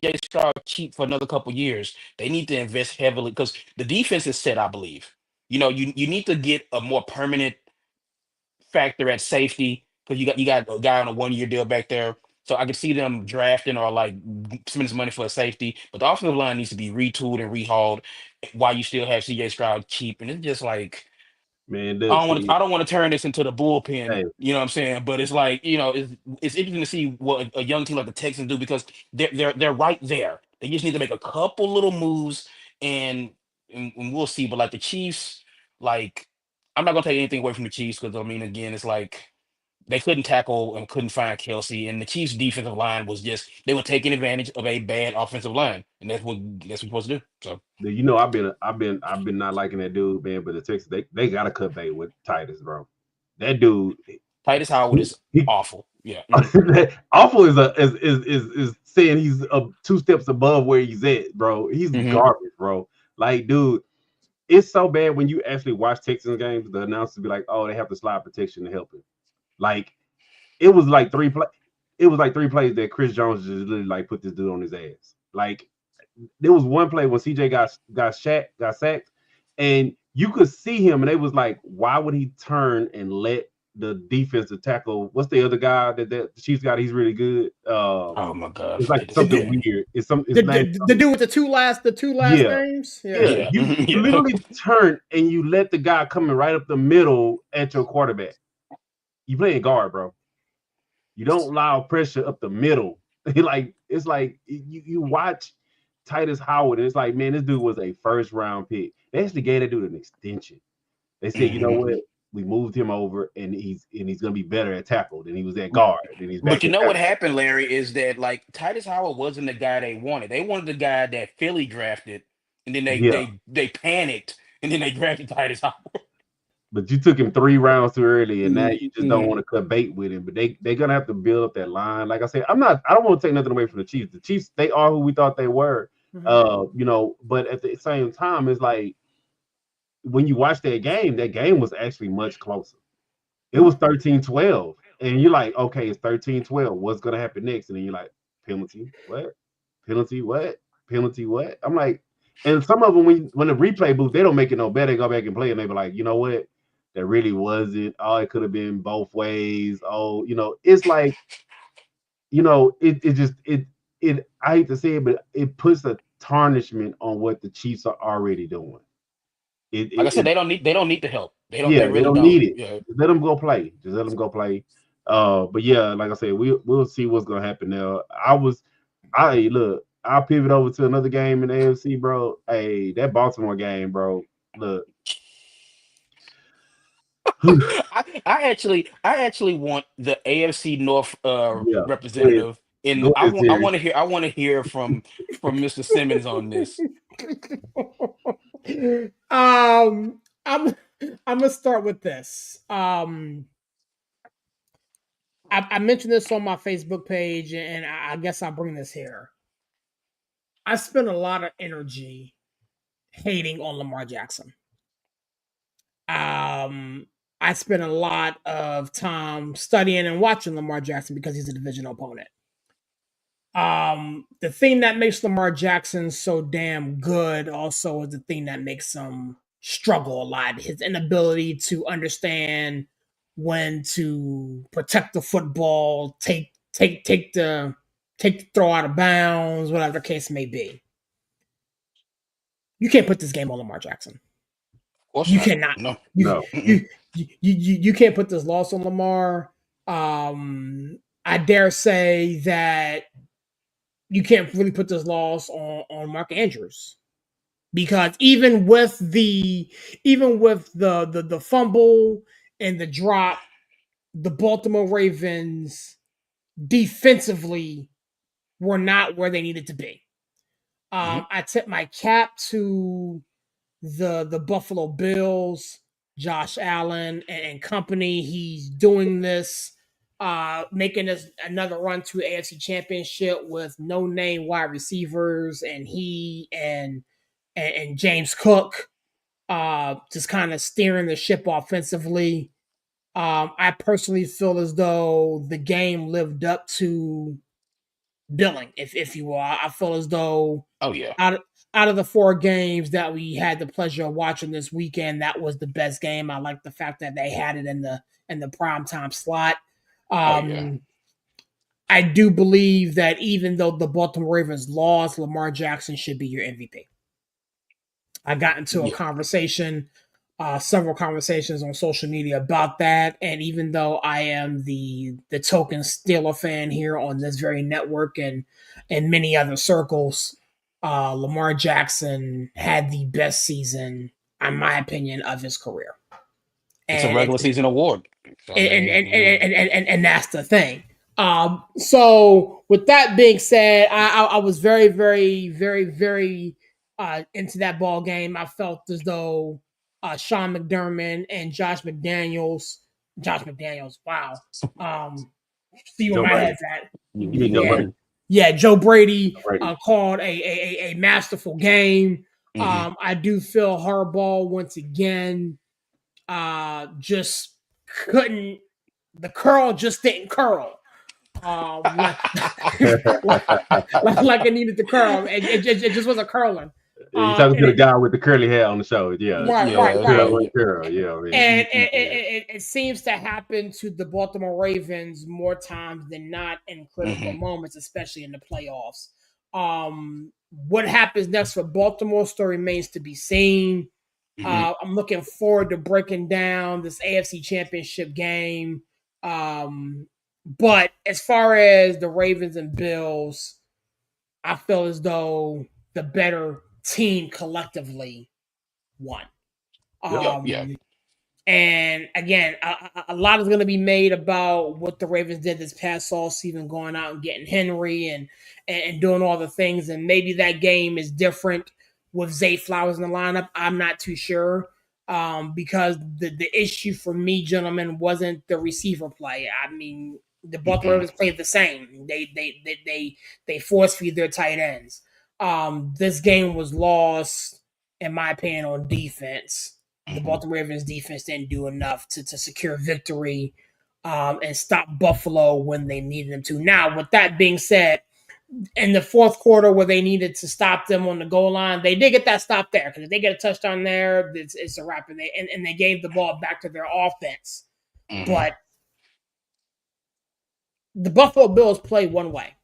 CJ Stroud cheap for another couple years? They need to invest heavily because the defense is set, I believe. You need to get a more permanent factor at safety because you got a guy on a 1 year deal back there. So I can see them drafting or like spending some money for a safety, but the offensive line needs to be retooled and rehauled while you still have CJ Stroud cheap. And it's just like man. Look, see, I don't want to turn this into the bullpen, hey, you know what I'm saying? But it's like, it's interesting to see what a young team like the Texans do because they're right there. They just need to make a couple little moves and and we'll see. But like the Chiefs, like I'm not gonna take anything away from the Chiefs because I mean again, it's like they couldn't tackle and couldn't find Kelsey, and the Chiefs' defensive line was just they were taking advantage of a bad offensive line, and that's what you're supposed to do. So I've been not liking that dude, man. But the Texans, they gotta cut bait with Titus, bro. That dude, Titus Howard is he awful. Yeah. Mhm. awful is saying he's 2 steps above where he's at, bro. He's Mhm. garbage, bro. Like, dude, it's so bad when you actually watch Texans games. The announcers be like, "Oh, they have the slide protection to help him." Like it was like three play. It was like 3 plays that Chris Jones just literally like put this dude on his ass. Like there was one play when CJ got sacked, and you could see him, and it was like, why would he turn and let the defensive tackle? What's the other guy that the Chiefs got? He's really good. Oh my God, It's like forget this something name. weird. It's some. His name. The dude with the two last Yeah, names. yeah. You Yeah. literally turn and you let the guy coming right up the middle at your quarterback. You playing guard, bro. You don't allow pressure up the middle. Like it's like you watch Titus Howard, and it's like, man, this dude was a first round pick. They actually gave that dude an extension. They said, you know what? We moved him over, and he's gonna be better at tackle than he was at guard, and he's But back you at know what tackle. happened, Larry, is that like Titus Howard wasn't the guy they wanted. They wanted the guy that Philly drafted, and then they Yeah, they they panicked, and then they drafted Titus Howard. but you took him 3 rounds too early, and now you just don't Mhm. want to cut bait with him. But they're gonna have to build up that line. Like I said, I don't want to take nothing away from the Chiefs. The Chiefs, they are who we thought they were. But at the same time, it's like when you watch that game was actually much closer. It was 13-12. And you're like, okay, it's 13-12. What's gonna happen next? And then you're like, penalty, what? Penalty, what? Penalty, what? I'm like, and some of them when the replay booth, they don't make it no better. They go back and play, and they be like, you know what? That really wasn't. Oh, it could have been both ways. Oh, it's like, it just I hate to say it, but it puts a tarnishment on what the Chiefs are already doing. Like I said, It they don't need the help. They Yeah, they really don't don't. need it. Yeah. Just let them go play. Just let them go play. But yeah, like I said, we'll see what's gonna happen there. I'll pivot over to another game in the AFC, bro. Hey, that Baltimore game, bro. Look, I actually want the AFC North yeah, go ahead, representative, and go ahead, Siri. I want to hear from Mr. Simmons on this. I'm gonna start with this. I mentioned this on my Facebook page, and I guess I'll bring this here. I spent a lot of energy hating on Lamar Jackson. I spent a lot of time studying and watching Lamar Jackson because he's a divisional opponent. The thing that makes Lamar Jackson so damn good also is the thing that makes him struggle a lot. His inability to understand when to protect the football, take the throw out of bounds, whatever the case may be. You can't put this game on Lamar Jackson. Of course You not. cannot. No. You No, you can't put this loss on Lamar. I dare say that you can't really put this loss on Mark Andrews, because even with the fumble and the drop, the Baltimore Ravens defensively were not where they needed to be. I tip my cap to the Buffalo Bills, Josh Allen and company. He's doing this, making this another run to AFC Championship with no name wide receivers, and he and James Cook just kind of steering the ship offensively. I personally feel as though the game lived up to billing, if you will. I feel as though Oh yeah. out of the 4 games that we had the pleasure of watching this weekend, that was the best game. I like the fact that they had it in the primetime slot. Oh yeah. I do believe that even though the Baltimore Ravens lost, Lamar Jackson should be your MVP. I got into a Yeah. conversation, several conversations on social media about that. And even though I am the token Steeler fan here on this very network and many other circles, Lamar Jackson had the best season, in my opinion, of his career. It's a And regular season award. So, I and mean, and, and, and, and that's the thing. So with that being said, I was very, very, very, very into that ball game. I felt as though Sean McDermott and Josh McDaniels, wow. See where Joe my Brady. head's at. You mean Joe Yeah, Brady? yeah. Joe Brady Brady. called a masterful game. I do feel Harbaugh once again just couldn't. The curl just didn't curl. Like, like it needed to curl. It just wasn't curling. You talking And to the guy with the curly hair on the show? Yeah, right, yeah, right, right. curl. Yeah, man. And it seems to happen to the Baltimore Ravens more times than not in critical moments, especially in the playoffs. What happens next for Baltimore still remains to be seen. I'm looking forward to breaking down this AFC Championship game. But as far as the Ravens and Bills, I feel as though the better team collectively won. Yeah. And again, a lot is going to be made about what the Ravens did this past all season, going out and getting Henry and doing all the things. And maybe that game is different with Zay Flowers in the lineup. I'm not too sure because the issue for me, gentlemen, wasn't the receiver play. I mean, the Baltimore Ravens played the same. They force feed their tight ends. This game was lost, in my opinion, on defense. The Baltimore Ravens defense didn't do enough to secure victory and stop Buffalo when they needed them to. Now, with that being said, in the fourth quarter where they needed to stop them on the goal line, they did get that stop there because if they get a touchdown there, it's a wrap. And they gave the ball back to their offense. But the Buffalo Bills play one way.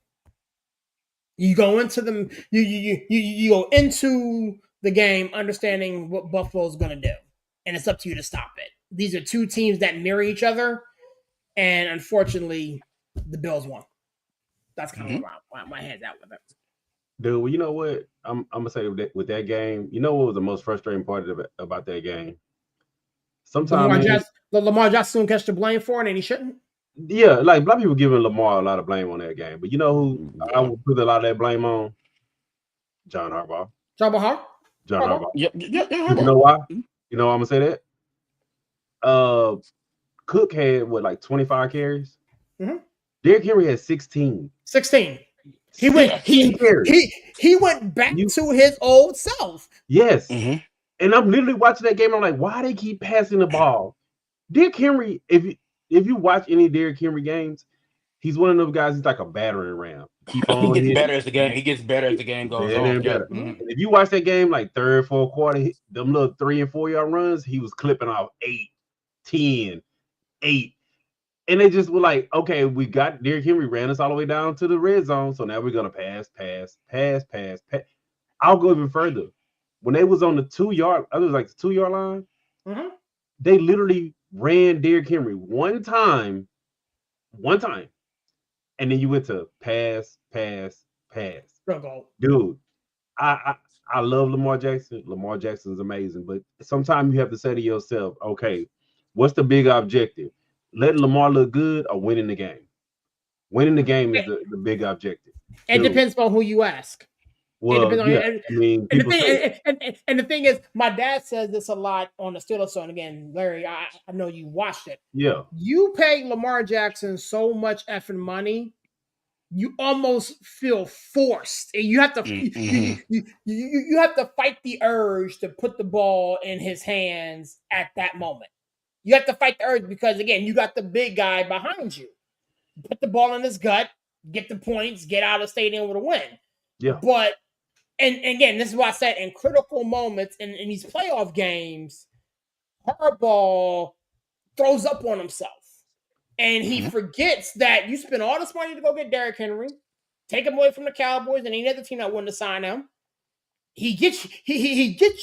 You go into them, you go into the game understanding what Buffalo's going to do. And it's up to you to stop it. These are two teams that mirror each other, and unfortunately, the Bills won. That's kind of where my head's at with it. Dude, well, you know what? I'm gonna say with that game. You know what was the most frustrating part about that game? Sometimes Lamar Jackson catch the blame for it, and he shouldn't. Yeah, like a lot of people giving Lamar a lot of blame on that game, but you know who I would put a lot of that blame on? John Harbaugh. John Harbaugh. Yeah. You know why? You know why I'm gonna say that? Cook had like 25 carries. Derrick Henry had 16. 16. He went back to his old self. Yes. And I'm literally watching that game. I'm like, why they keep passing the ball? Derrick Henry, if you watch any Derrick Henry games, he's one of those guys. He's like a battering ram. Keep on. He gets better as the game. He gets better as the game goes on. Better. If you watch that game, like third, fourth quarter, them little 3 and 4 yard runs, he was clipping off 8, 10, 8. And they just were like, okay, we got Derrick Henry ran us all the way down to the red zone. So now we're gonna pass. I'll go even further. When they was on the 2 yard, I was like the 2 yard line, they literally ran Derrick Henry one time, and then you went to pass. Dude, I love Lamar Jackson. Lamar Jackson's amazing, but sometimes you have to say to yourself, okay, what's the big objective? Letting Lamar look good or winning the game? Winning the game is the big objective. It depends on who you ask. Well, yeah. And the thing is, my dad says this a lot on the Steelers show. And again, Larry, I know you watched it. Yeah. You pay Lamar Jackson so much effing money, you almost feel forced. And you have to you have to fight the urge to put the ball in his hands at that moment. You have to fight the urge because, again, you got the big guy behind you. Put the ball in his gut, get the points, get out of the stadium with a win. Yeah. But, and again, this is what I said, in critical moments in these playoff games, Harbaugh throws up on himself. And he forgets that you spent all this money to go get Derrick Henry, take him away from the Cowboys and any other team that wanted to sign him. He gets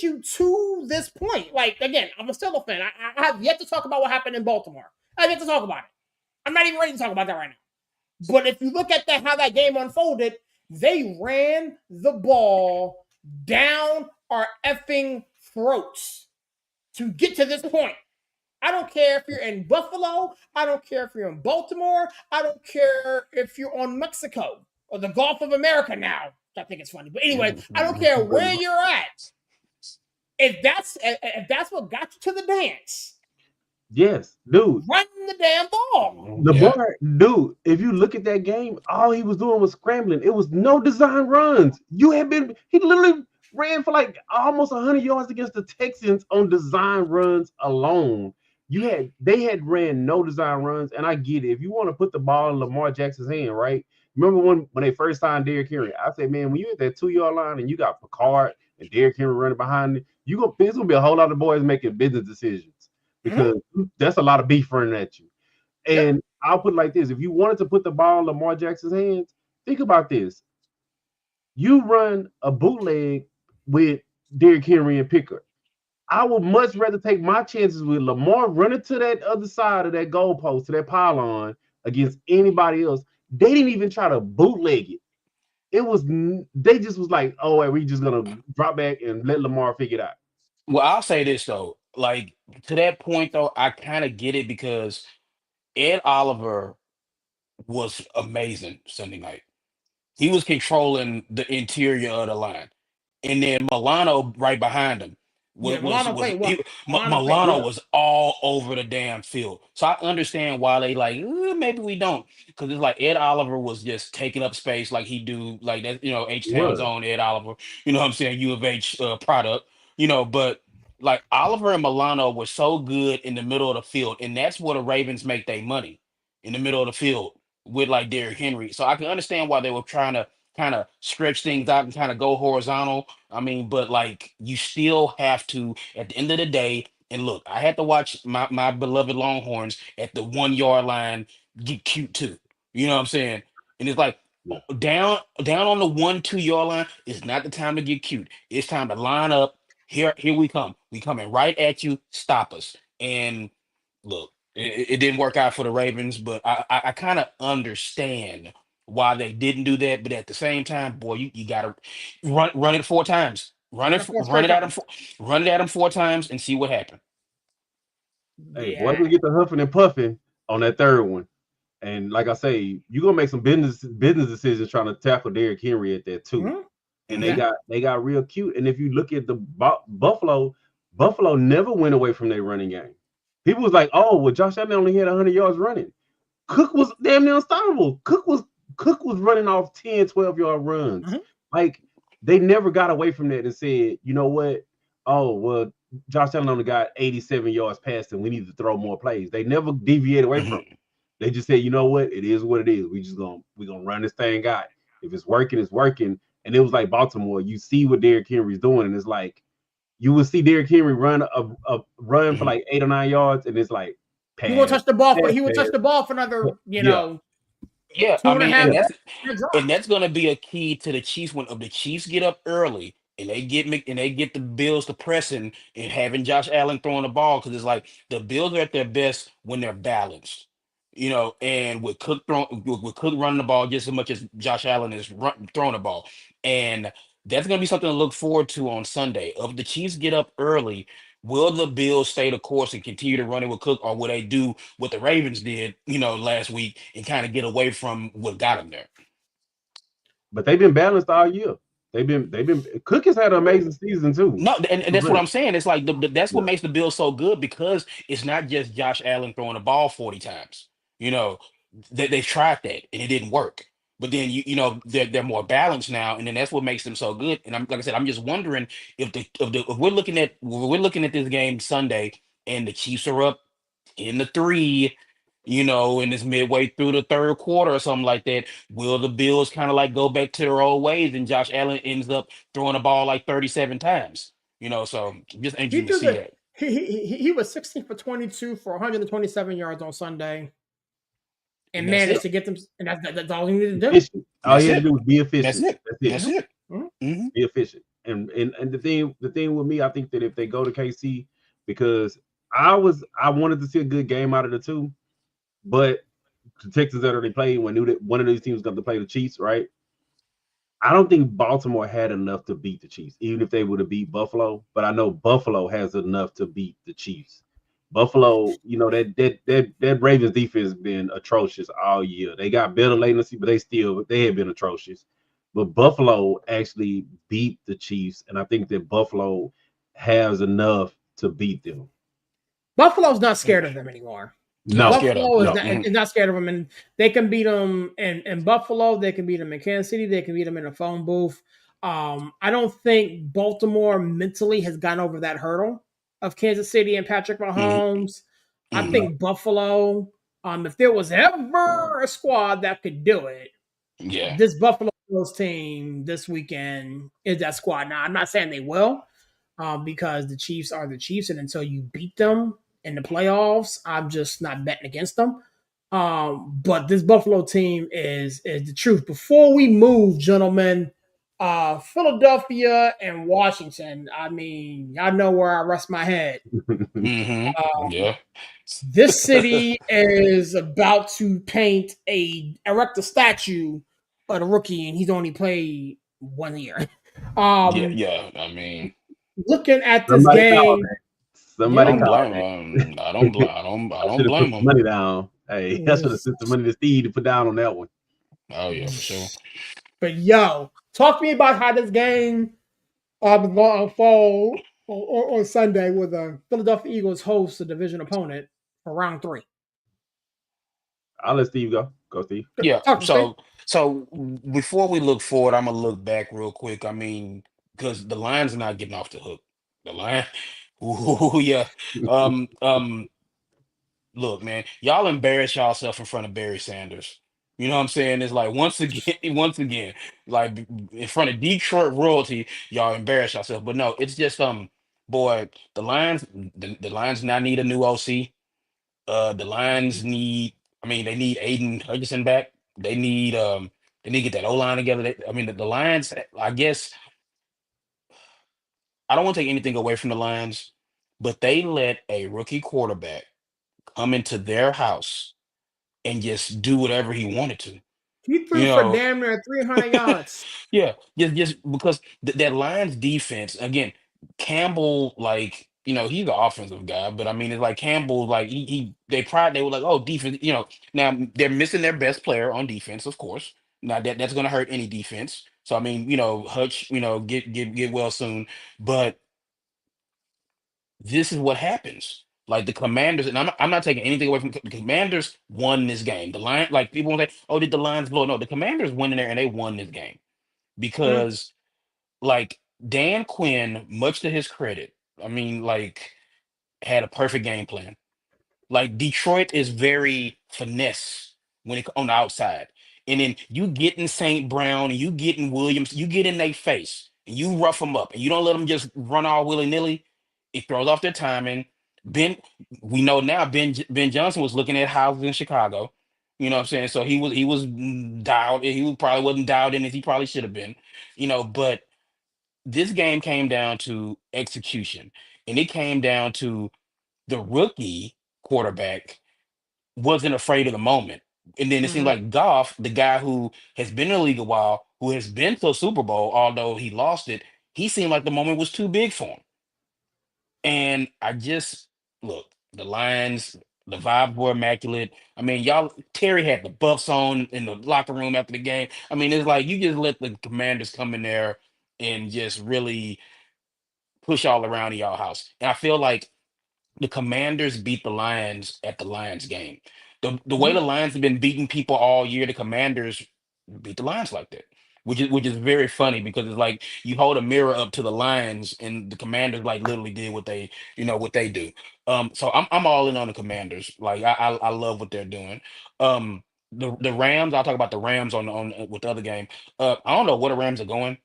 you to this point. Like, again, I'm a Steelers fan. I have yet to talk about what happened in Baltimore. I have yet to talk about it. I'm not even ready to talk about that right now. But if you look at how that game unfolded, they ran the ball down our effing throats to get to this point. I don't care if you're in Buffalo. I don't care if you're in Baltimore. I don't care if you're on Mexico or the Gulf of America now. I think it's funny. But anyway, I don't care where you're at. If that's what got you to the dance. Yes, dude. Run the damn ball. Lamar, dude, if you look at that game, all he was doing was scrambling. It was no design runs. He literally ran for like almost 100 yards against the Texans on design runs alone. They had ran no design runs, and I get it. If you want to put the ball in Lamar Jackson's hand, right? Remember when they first signed Derrick Henry? I said, man, when you at that 2 yard line and you got Picard and Derrick Henry running behind it, there's gonna be a whole lot of boys making business decisions because that's a lot of beef running at you. And I'll put it like this: if you wanted to put the ball in Lamar Jackson's hands, think about this. You run a bootleg with Derrick Henry and Pickard. I would much rather take my chances with Lamar running to that other side of that goalpost, to that pylon against anybody else. They didn't even try to bootleg it. They just was like, oh, we just gonna drop back and let Lamar figure it out. Well, I'll say this though, like to that point though, I kind of get it because Ed Oliver was amazing Sunday night. He was controlling the interior of the line, and then Milano right behind him Yeah, Milano played well. Milano was all over the damn field. So I understand why they like maybe we don't, because it's like Ed Oliver was just taking up space like he do like that. H Town's own Ed Oliver. You know what I'm saying? U of H product. But like Oliver and Milano were so good in the middle of the field, and that's where the Ravens make their money, in the middle of the field with like Derrick Henry. So I can understand why they were trying to kind of stretch things out and kind of go horizontal. I mean, but like you still have to at the end of the day. And look, I had to watch my beloved Longhorns at the 1 yard line get cute too. You know what I'm saying? And it's like down on the 1-2 yard line. It's not the time to get cute. It's time to line up. Here we come. We coming right at you. Stop us. And look, it didn't work out for the Ravens, but I kind of understand why they didn't do that. But at the same time, boy, you gotta run it 4 times. Run it at him 4 times and see what happened. Hey, boy, we get the huffing and puffing on that third one. And like I say, you're gonna make some business decisions trying to tackle Derrick Henry at that too. And they got real cute. And if you look at the Buffalo never went away from their running game. People was like, oh, well, Josh Allen only had 100 yards running. Cook was damn near unstoppable. Cook was running off 10, 12-yard runs. Like they never got away from that and said, you know what? Oh, well, Josh Allen only got 87 yards past him. We need to throw more plays. They never deviated away from it. They just said, you know what? It is what it is. We're gonna run this thing out. If it's working, it's working. And it was like Baltimore. You see what Derrick Henry's doing, and it's like you will see Derrick Henry run a run for like 8 or 9 yards, and it's like pass, he will touch the ball for touch the ball for another, Yeah, I mean, and that's going to be a key to the Chiefs when the Chiefs get up early and they get the Bills to pressing and having Josh Allen throwing the ball, because it's like the Bills are at their best when they're balanced, and with Cook running the ball just as much as Josh Allen is throwing the ball, and that's going to be something to look forward to on Sunday. If the Chiefs get up early, will the Bills stay the course and continue to run it with Cook, or will they do what the Ravens did, last week and kind of get away from what got them there? But they've been balanced all year. They've been Cook has had an amazing season too. No, and that's what I'm saying. It's like that's what makes the Bills so good, because it's not just Josh Allen throwing the ball 40 times. They tried that and it didn't work. But then they're more balanced now, and then that's what makes them so good. And like I said, I'm just wondering if we're looking at this game Sunday and the Chiefs are up in the 3, and it's midway through the third quarter or something like that, will the Bills kind of like go back to their old ways and Josh Allen ends up throwing the ball like 37 times? So just interesting to see that. He was 16 for 22 for 127 yards on Sunday. And managed to get them, and that's all he needed to do. All he had to do was be efficient. That's it. Mm-hmm. Be efficient. And the thing with me, I think that if they go to KC, because I wanted to see a good game out of the two, but the Texans that already played, knew that one of these teams was going to play the Chiefs, right? I don't think Baltimore had enough to beat the Chiefs, even if they would have beat Buffalo. But I know Buffalo has enough to beat the Chiefs. Buffalo, that Ravens defense has been atrocious all year. They got better latency, but they have been atrocious. But Buffalo actually beat the Chiefs, and I think that Buffalo has enough to beat them. Buffalo's not scared of them anymore. No, Buffalo is not scared of them, and they can beat them in Buffalo. They can beat them in Kansas City. They can beat them in a phone booth. I don't think Baltimore mentally has gotten over that hurdle of Kansas City and Patrick Mhm, Mahomes. I mhm. think Buffalo, if there was ever a squad that could do it, Yeah, this Buffalo Bills team this weekend is that squad. Now, I'm not saying they will, because the Chiefs are the Chiefs, and until you beat them in the playoffs, I'm just not betting against them. But this Buffalo team is the truth. Before we move, gentlemen, Philadelphia and Washington. I mean, y'all know where I rest my head. yeah. This city is about to erect a statue of the rookie, and he's only played 1 year. Yeah, Um, yeah. I mean, looking at this Somebody called game, it. I Somebody yeah, don't called blame. I don't it. blame. I I don't should have put blame some him. money down. Hey, I should have sent some money to Steve to put down on that one. Oh yeah, for sure. but yo, talk to me about how this game is going to unfold on Sunday with the Philadelphia Eagles host a division opponent for round three. I'll let Steve go. Go, Steve. Yeah. Talk to me. So before we look forward, I'm gonna look back real quick. I mean, because the Lions are not getting off the hook. The line, ooh, yeah. Um, um, Look, man, y'all embarrass yourself in front of Barry Sanders. You know what I'm saying? It's like once again, once again, like in front of Detroit royalty, y'all embarrass yourself. But no, it's just boy, the Lions now need a new OC. The Lions need, I mean, they need Aiden Hutchinson back. They need to get that O line together. I mean, the Lions, I guess, I don't want to take anything away from the Lions, but they let a rookie quarterback come into their house and just do whatever he wanted to. He You threw for know, damn near 300 yards. yeah, just because that Lions defense again, Campbell, like he's the offensive guy, but I mean it's like Campbell, like they were like, oh, defense, now they're missing their best player on defense, of course. Now that's gonna hurt any defense. So I mean, Hutch, get well soon, but this is what happens. Like the Commanders, and I'm not taking anything away from the Commanders won this game. The line, like people will say, oh, did the Lions blow? No, the Commanders went in there and they won this game Mm, because like Dan Quinn, much to his credit, I mean, like had a perfect game plan. Like Detroit is very finesse on the outside. And then you get in St. Brown and you get in Williams, you get in their face and you rough them up and you don't let them just run all willy-nilly. It throws off their timing. Ben, we know now Ben Johnson was looking at houses in Chicago. You know what I'm saying? So he was dialed. Probably wasn't dialed in as he probably should have been. But this game came down to execution. And it came down to the rookie quarterback wasn't afraid of the moment. And then it seemed mhm. like Goff, the guy who has been in the league a while, who has been to a Super Bowl, although he lost it, he seemed like the moment was too big for him. And I just look, the Lions, the vibes were immaculate. I mean, y'all, Terry had the buffs on in the locker room after the game. I mean, it's like you just let the Commanders come in there and just really push all around in y'all house. And I feel like the Commanders beat the Lions at the Lions game. The way the Mhm. Lions have been beating people all year, the Commanders beat the Lions like that. Which is very funny because it's like you hold a mirror up to the Lions and the Commanders like literally did what they do. So I'm all in on the Commanders. Like I love what they're doing. The Rams, I'll talk about the Rams on with the other game. I don't know where the Rams are going.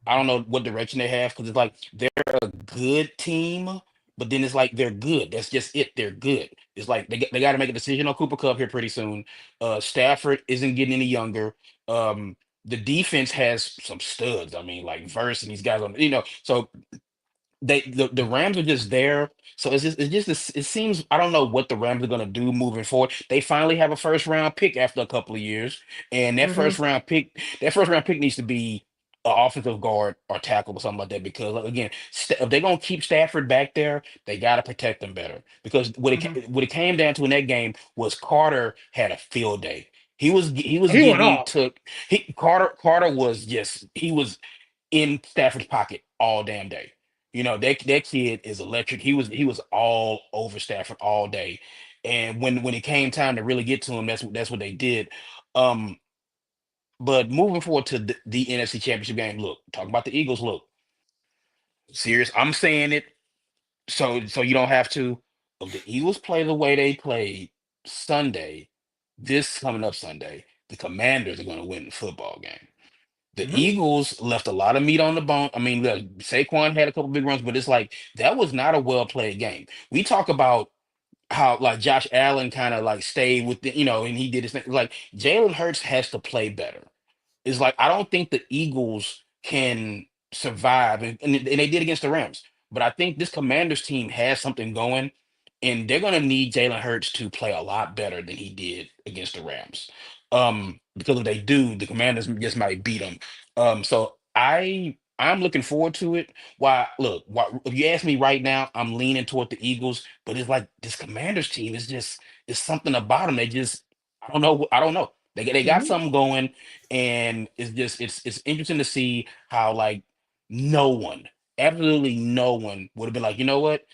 I don't know what direction they have because it's like they're a good team, but then it's like they're good. That's just it. They're good. It's like they got to make a decision on Cooper Cup here pretty soon. Stafford isn't getting any younger. The defense has some studs. I mean, like Verse and these guys So the Rams are just there. So it seems I don't know what the Rams are gonna do moving forward. They finally have a first round pick after a couple of years, and Mhm. that first round pick needs to be an offensive guard or tackle or something like that. Because like, again, if they're gonna keep Stafford back there, they gotta protect them better. Because Mhm. what it came down to in that game was Carter had a field day. He was He went getting off. took. Carter was just he was in Stafford's pocket all damn day. That kid is electric. He was all over Stafford all day, and when it came time to really get to him, that's what they did. Um, But moving forward to the NFC Championship game, look, talk about the Eagles. Look, serious. I'm saying it so you don't have to. If the Eagles play the way they played Sunday, this coming up Sunday, the Commanders are going to win the football game. The Mhm. Eagles left a lot of meat on the bone. I mean, look, Saquon had a couple big runs, but it's like that was not a well played game. We talk about how like Josh Allen kind of like stayed with and he did his thing. Like Jalen Hurts has to play better. It's like I don't think the Eagles can survive, and they did against the Rams. But I think this Commanders team has something going, and they're gonna need Jalen Hurts to play a lot better than he did against the Rams. Because if they do, the Commanders just might beat them. So I'm looking forward to it. If you ask me right now, I'm leaning toward the Eagles, but it's like this Commanders team is just it's something about them. They just I don't know. I don't know. They got Mhm. something going, and it's interesting to see how like no one, absolutely no one would have been like, you know what,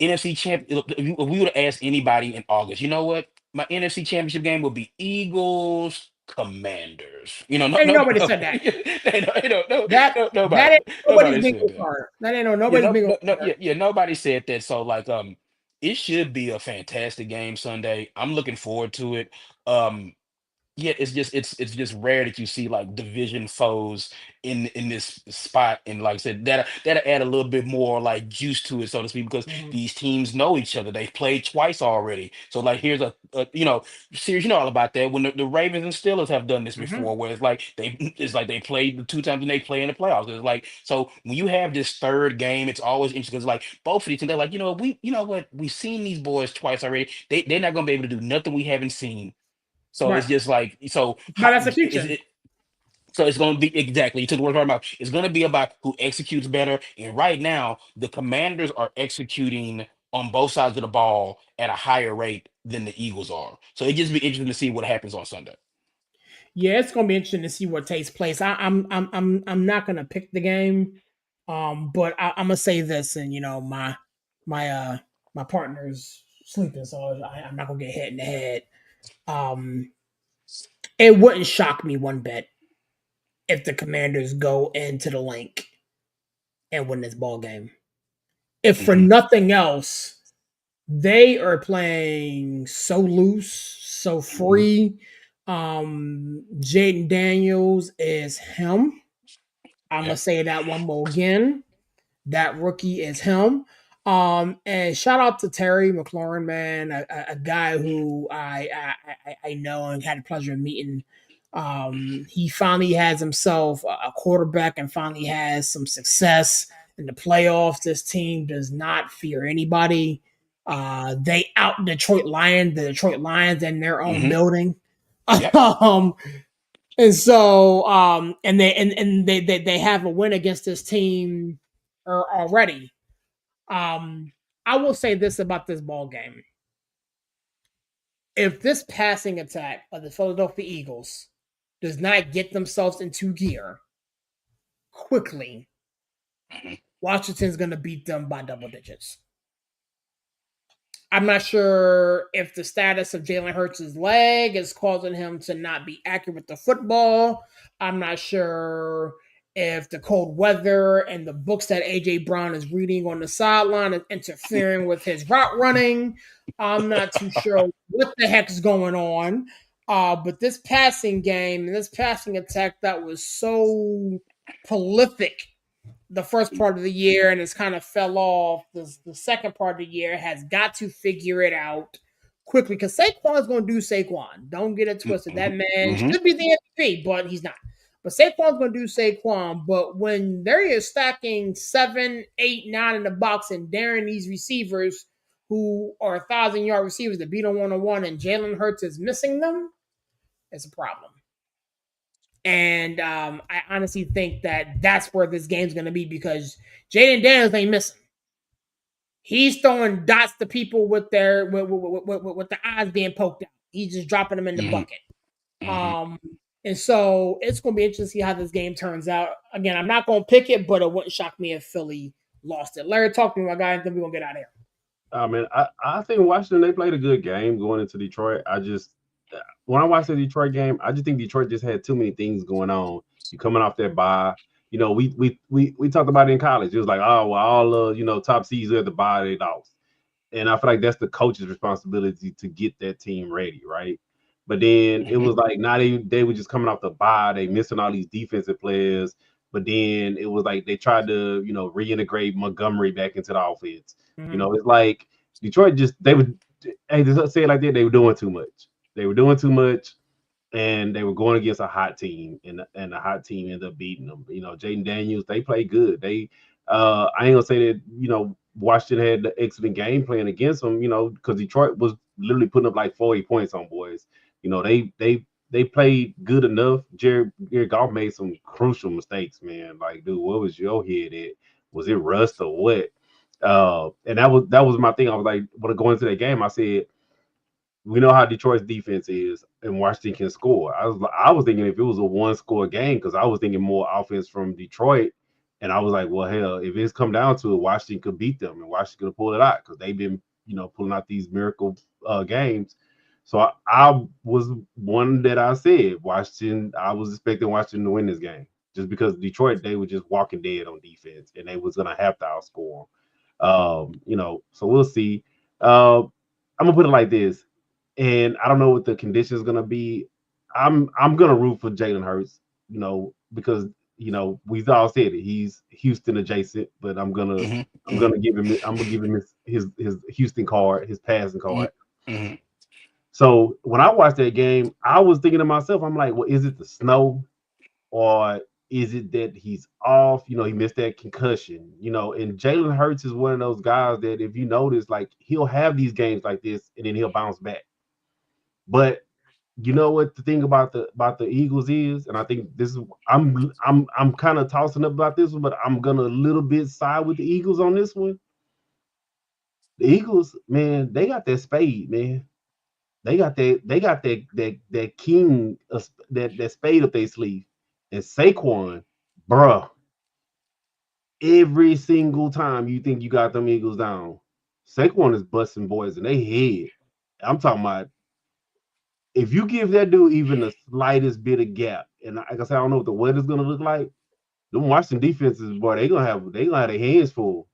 NFC champ. If we would have asked anybody in August, you know what, my NFC championship game would be Eagles Commanders. No, Ain't no, nobody no, said that. no, That no, that ain't nobody's nobody said bingo that. card. That ain't no Yeah, nobody's no, bingo no, no, card. yeah, nobody said that. So like, it should be a fantastic game Sunday. I'm looking forward to it. Um, yeah, it's just rare that you see like division foes in this spot, and like I said, that'll add a little bit more like juice to it, so to speak, because Mhm. these teams know each other. They've played twice already, so like here's a series. You know all about that. When the Ravens and Steelers have done this Mhm. before, where it's like they played the two times and they play in the playoffs. It's like so when you have this third game, it's always interesting because like both of these teams, they're like you know what, we've seen these boys twice already. They're not gonna be able to do nothing we haven't seen, so Right. it's just like But how that's is execution. it? So it's going to be exactly you took the word right about. It's going to be about who executes better. And right now, the Commanders are executing on both sides of the ball at a higher rate than the Eagles are. So it just be interesting to see what happens on Sunday. Yeah, it's gonna be interesting to see what takes place. I'm not gonna pick the game, but I'm gonna say this, and my uh my partner's sleeping, so I'm not gonna get hit in the head. Um, it wouldn't shock me one bit if the Commanders go into the link and win this ball game. If for Hmm. nothing else, they are playing so loose, so Hmm. free. Jaden Daniels is him. I'm gonna Yeah. say that one more again. That rookie is him. And shout out to Terry McLaurin, man, a guy who I know and had the pleasure of meeting. He finally has himself a quarterback and finally has some success in the playoffs. This team does not fear anybody. They out the Detroit Lions in their own Hmm. building. Yep. um, and so, they have a win against this team already. Um, I will say this about this ball game: if this passing attack of the Philadelphia Eagles does not get themselves into gear quickly, Hmm. Washington's going to beat them by double digits. I'm not sure if the status of Jalen Hurts' leg is causing him to not be accurate with the football. I'm not sure if the cold weather and the books that AJ Brown is reading on the sideline is interfering with his route running. I'm not too sure what the heck is going on. But this passing game and this passing attack that was so prolific the first part of the year and it's kind of fell off. The second part of the year has got to figure it out quickly because Saquon's going to do Saquon. Don't get it twisted. Hmm. That man Hmm. should be the MVP, but he's not. But Saquon's going to do Saquon. But when they're stacking 7, 8, 9 in the box and daring these receivers who are 1,000-yard receivers to beat them one-on-one and Jalen Hurts is missing them, it's a problem. And I honestly think that that's where this game's going to be because Jaden Daniels ain't missing. He's throwing dots to people with their with the eyes being poked out. He's just dropping them in the Hmm. bucket. Hmm. Um, and so it's going to be interesting to see how this game turns out. Again, I'm not going to pick it, but it wouldn't shock me if Philly lost it. Larry, talk to me, my guy, and then we're going to get out of here. I mean, I think Washington they played a good game going into Detroit. I just when I watched the Detroit game, I just think Detroit just had too many things going on. You coming off that bye. We talked about it in college. It was like, oh well, all top seeds are at the bye, they lost. And I feel like that's the coach's responsibility to get that team ready, right? But then it was like now they were just coming off the bye, they missing all these defensive players. But then it was like they tried to, reintegrate Montgomery back into the offense. It's like Detroit they would hey, just say it like that, they were doing too much. They were doing too much and they were going against a hot team, and the hot team ended up beating them. Jaden Daniels, they played good. I ain't gonna say that Washington had the excellent game plan against them. Because Detroit was literally putting up like 40 points on boys. They played good enough. Jared Goff made some crucial mistakes, man. Like, dude, what was your head at? Was it rust or what? And that was my thing. I was like, when I go into that game, I said, we know how Detroit's defense is, and Washington can score. I was thinking if it was a one-score game, because I was thinking more offense from Detroit, and I was like, well, hell, if it's come down to it, Washington could beat them, and Washington could pull it out because they've been, pulling out these miracle games. So I was one that I said Washington. I was expecting Washington to win this game just because Detroit, they were just walking dead on defense, and they was gonna have to outscore them. So we'll see. I'm gonna put it like this, and I don't know what the condition is gonna be. I'm gonna root for Jalen Hurts, because we've all said it. He's Houston adjacent, but I'm gonna give him his Houston card, his passing card. So when I watched that game, I was thinking to myself, I'm like, well, is it the snow, or is it that he's off? He missed that concussion. And Jalen Hurts is one of those guys that, if you notice, like, he'll have these games like this and then he'll bounce back. But you know what the thing about the Eagles is, and I think this is I'm kind of tossing up about this one, but I'm gonna a little bit side with the Eagles on this one. The Eagles, man, they got that spade, man. They got that king, that spade up their sleeve. And Saquon, bruh, every single time you think you got them Eagles down, Saquon is busting boys in their head. I'm talking about, if you give that dude even the slightest bit of gap, and like I said, I don't know what the weather's gonna look like. Them Washington defenses, boy, they gonna have their hands full.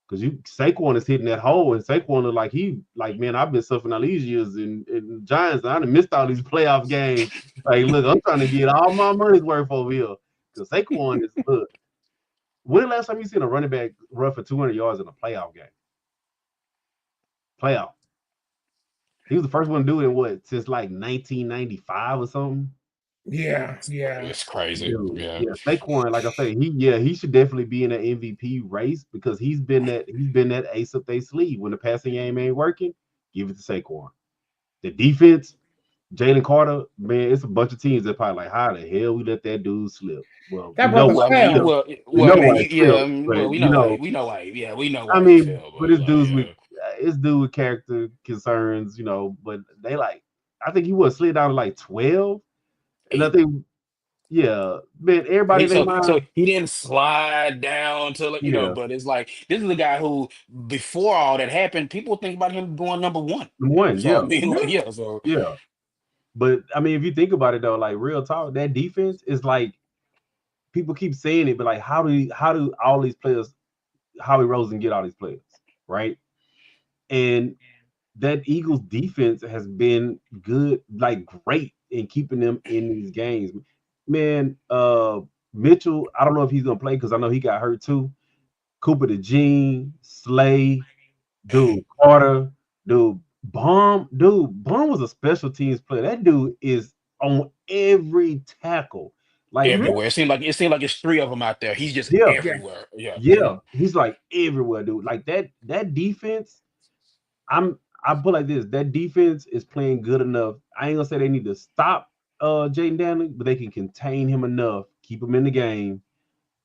Because Saquon is hitting that hole, and Saquon look like, man, I've been suffering all these years in Giants. I done missed all these playoff games. Like, look, I'm trying to get all my money's worth over here. Because Saquon is, look, when the last time you seen a running back run for 200 yards in a playoff game? Playoff. He was the first one to do it, since like 1995 or something? Yeah. It's crazy. Dude, Yeah. yeah, Saquon, like I say, he should definitely be in an MVP race, because he's been that ace up their sleeve. When the passing game ain't working, give it to Saquon. The defense, Jalen Carter, man, it's a bunch of teams that probably like, how the hell we let that dude slip? Well, That brother fell. I mean, why he slipped, but we know I why he mean, fell, but but like, it's dude with character concerns, but they like, I think he was slid down to like 12, and I think, yeah, man, everybody he in their so mind, he didn't slide down to, like, yeah, but it's like, this is the guy who, before all that happened, people think about him going number one. one, So I yeah, mean, like, yeah, so yeah. But I mean, if you think about it though, like, real talk, that defense is like, people keep saying it, but like, how do all these players, Howie Rosen, get all these players, right? And that Eagles defense has been good, like great in keeping them in these games. Man, Mitchell, I don't know if he's gonna play because I know he got hurt too. Cooper DeJean, Slay, dude, Carter, Bomb was a special teams player. That dude is on every tackle. Like, everywhere. It seemed like it's three of them out there. He's just yeah, everywhere. Yeah. yeah, he's like everywhere, dude. Like that defense. I put like this: that defense is playing good enough. I ain't gonna say they need to stop Jaden Daniels, but they can contain him enough, keep him in the game.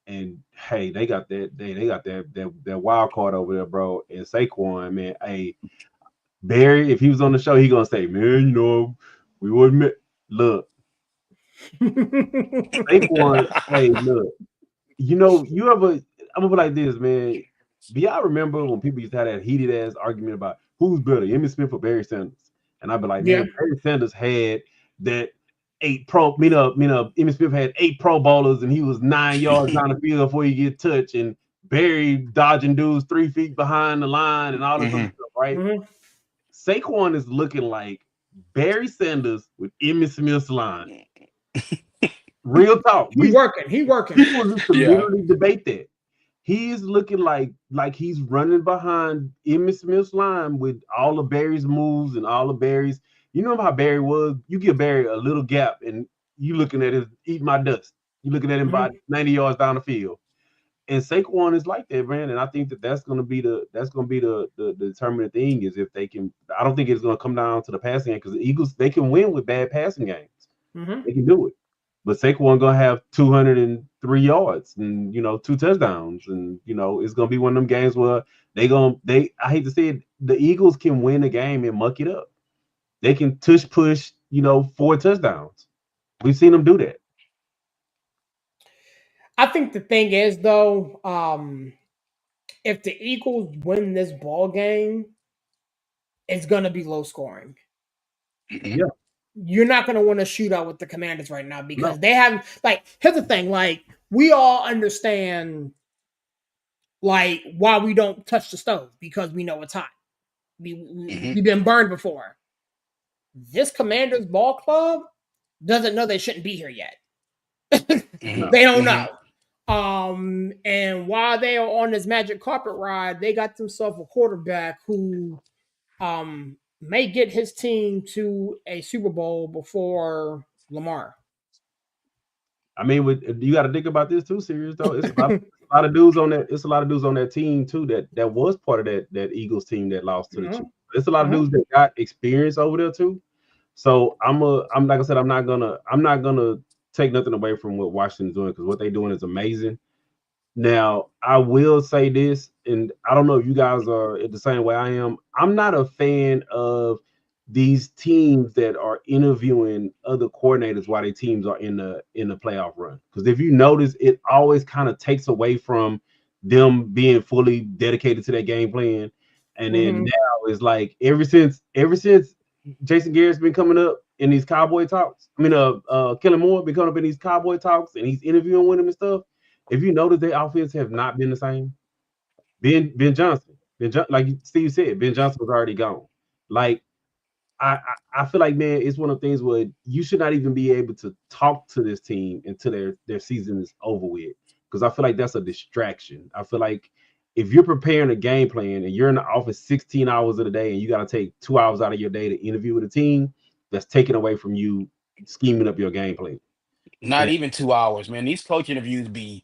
And hey, they got that wild card over there, bro. And Saquon, man, hey, Barry, if he was on the show, he gonna say, man, we wouldn't look. Saquon, hey, look, you ever? I'm gonna put like this, man. Do y'all remember when people used to have that heated ass argument about who's better, Emmitt Smith or Barry Sanders? And I'd be like, Yeah. man, Barry Sanders had that Emmitt Smith had 8 Pro Bowlers and he was 9 yards down the field before you get touched, and Barry dodging dudes 3 feet behind the line and all this other stuff, right? Mm-hmm. Saquon is looking like Barry Sanders with Emmitt Smith's line. Real talk. He working. He working. People used to Yeah. literally debate that. He is looking like he's running behind Emmitt Smith's line with all of Barry's moves and all of Barry's. You know how Barry was? You give Barry a little gap and you looking at his eat my dust. You looking at him Mm-hmm. about 90 yards down the field. And Saquon is like that, man. And I think that's going to be the determining thing is if they can. I don't think it's going to come down to the passing game because the Eagles, they can win with bad passing games. Mm-hmm. They can do it. But Saquon gonna have 203 yards and 2 touchdowns, and it's gonna be one of them games where I hate to say it, the Eagles can win a game and muck it up. They can tush push 4 touchdowns. We've seen them do that. I think the thing is though, if the Eagles win this ball game, it's gonna be low scoring. Yeah, You're not gonna win a shootout with the Commanders right now because no, they have here's the thing, we all understand why we don't touch the stove because we know it's hot. We've been burned before. This Commanders ball club doesn't know they shouldn't be here yet. no. They don't know. And while they are on this magic carpet ride, they got themselves a quarterback who may get his team to a Super Bowl before Lamar. I mean, you got to think about this too, serious though. It's a lot of dudes on that. It's a lot of dudes on that team too that was part of that Eagles team that lost to the Chiefs. It's a lot of dudes that got experience over there too. So I'm like I said, I'm not gonna take nothing away from what Washington's doing because what they're doing is amazing. Now, I will say this, and I don't know if you guys are the same way I am. I'm not a fan of these teams that are interviewing other coordinators while their teams are in the playoff run. Because if you notice, it always kind of takes away from them being fully dedicated to their game plan. And then now it's like ever since Jason Garrett's been coming up in these Cowboy talks. I mean, Kellen Moore been coming up in these Cowboy talks, and he's interviewing with them and stuff. If you notice, their offense have not been the same. Ben Johnson, like Steve said, Ben Johnson was already gone. Like I feel like, man, it's one of the things where you should not even be able to talk to this team until their season is over with, because I feel like that's a distraction. I feel like if you're preparing a game plan and you're in the office 16 hours of the day and you got to take 2 hours out of your day to interview with a team, that's taken away from you scheming up your game plan. Not And even 2 hours, man. These coach interviews be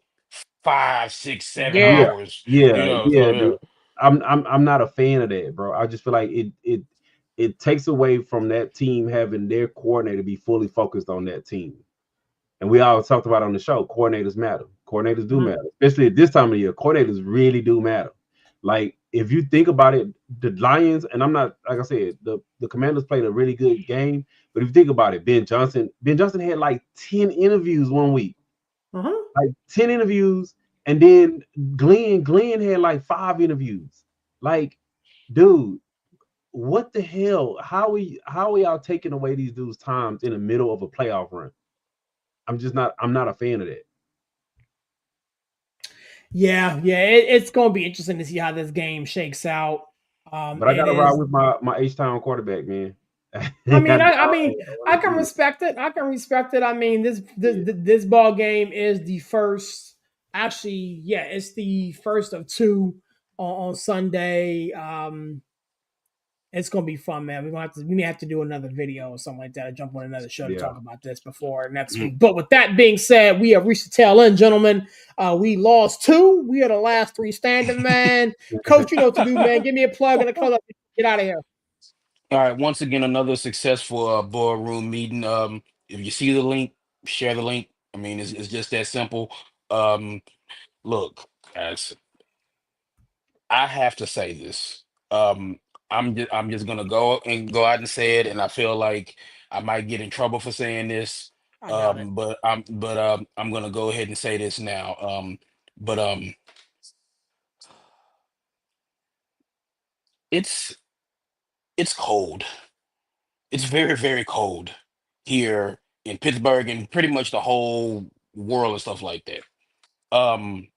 5, 6, 7 Yeah. hours. yeah, So dude. I'm not a fan of that, bro. I just feel like it takes away from that team having their coordinator be fully focused on that team. And we always talked about on the show, coordinators matter. Coordinators do matter, especially at this time of year. Coordinators really do matter. Like if you think about it, the Lions, and I'm not, like I said, the Commanders played a really good game. But if you think about it, Ben Johnson had like 10 interviews one week. Like 10 interviews, and then Glenn had like 5 interviews. Like, dude, what the hell? How are y'all taking away these dudes' times in the middle of a playoff run? I'm not a fan of that. Yeah, it's going to be interesting to see how this game shakes out. But I It gotta ride is. with my H-Town quarterback, man. I can respect it. I mean, this ball game is the first. Actually, yeah, it's the first of two on Sunday. It's gonna be fun, man. We may have to do another video or something like that. Or jump on another show to talk about this before next week. But with that being said, we have reached the tail end, gentlemen. We lost 2. We are the last 3 standing, man. Coach, you know what to do, man. Give me a plug and a color. Get out of here. All right, once again, another successful boardroom meeting. If you see the link, share the link. I mean, it's just that simple. Look, guys, I have to say this. Um, I'm just gonna go out and say it, and I feel like I might get in trouble for saying this. I doubt it. But I'm gonna go ahead and say this now. But it's it's cold. it's very, very cold here in Pittsburgh and pretty much the whole world and stuff like that. Um,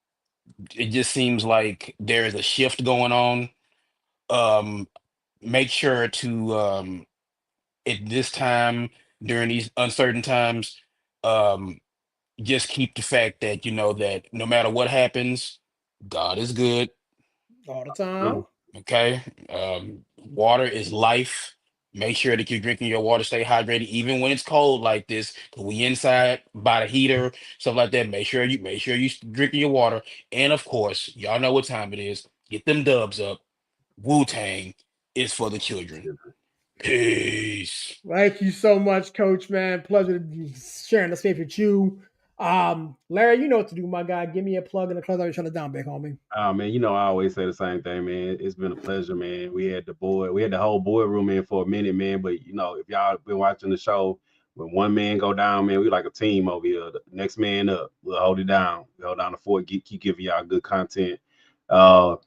it just seems like there is a shift going on. Um, make sure to at this time during these uncertain times, um, just keep the fact that you know that no matter what happens, God is good. All the time. Okay. Water is life. Make sure that you're drinking your water, stay hydrated, even when it's cold like this. 'Cause we inside by the heater, stuff like that. Make sure you drinking your water. And of course, y'all know what time it is. Get them dubs up. Wu-Tang is for the children. Peace. Thank you so much, Coach, man. Pleasure sharing the space with you. Larry, you know what to do, my guy. Give me a plug and a close out. Shut it down, big homie. Oh man, you know I always say the same thing, man. It's been a pleasure, man. We had the whole boardroom in for a minute, man. But you know, if y'all been watching the show, when one man go down, man, we like a team over here. The next man up, we'll hold it down. We hold down the fort, keep giving y'all good content. Uh,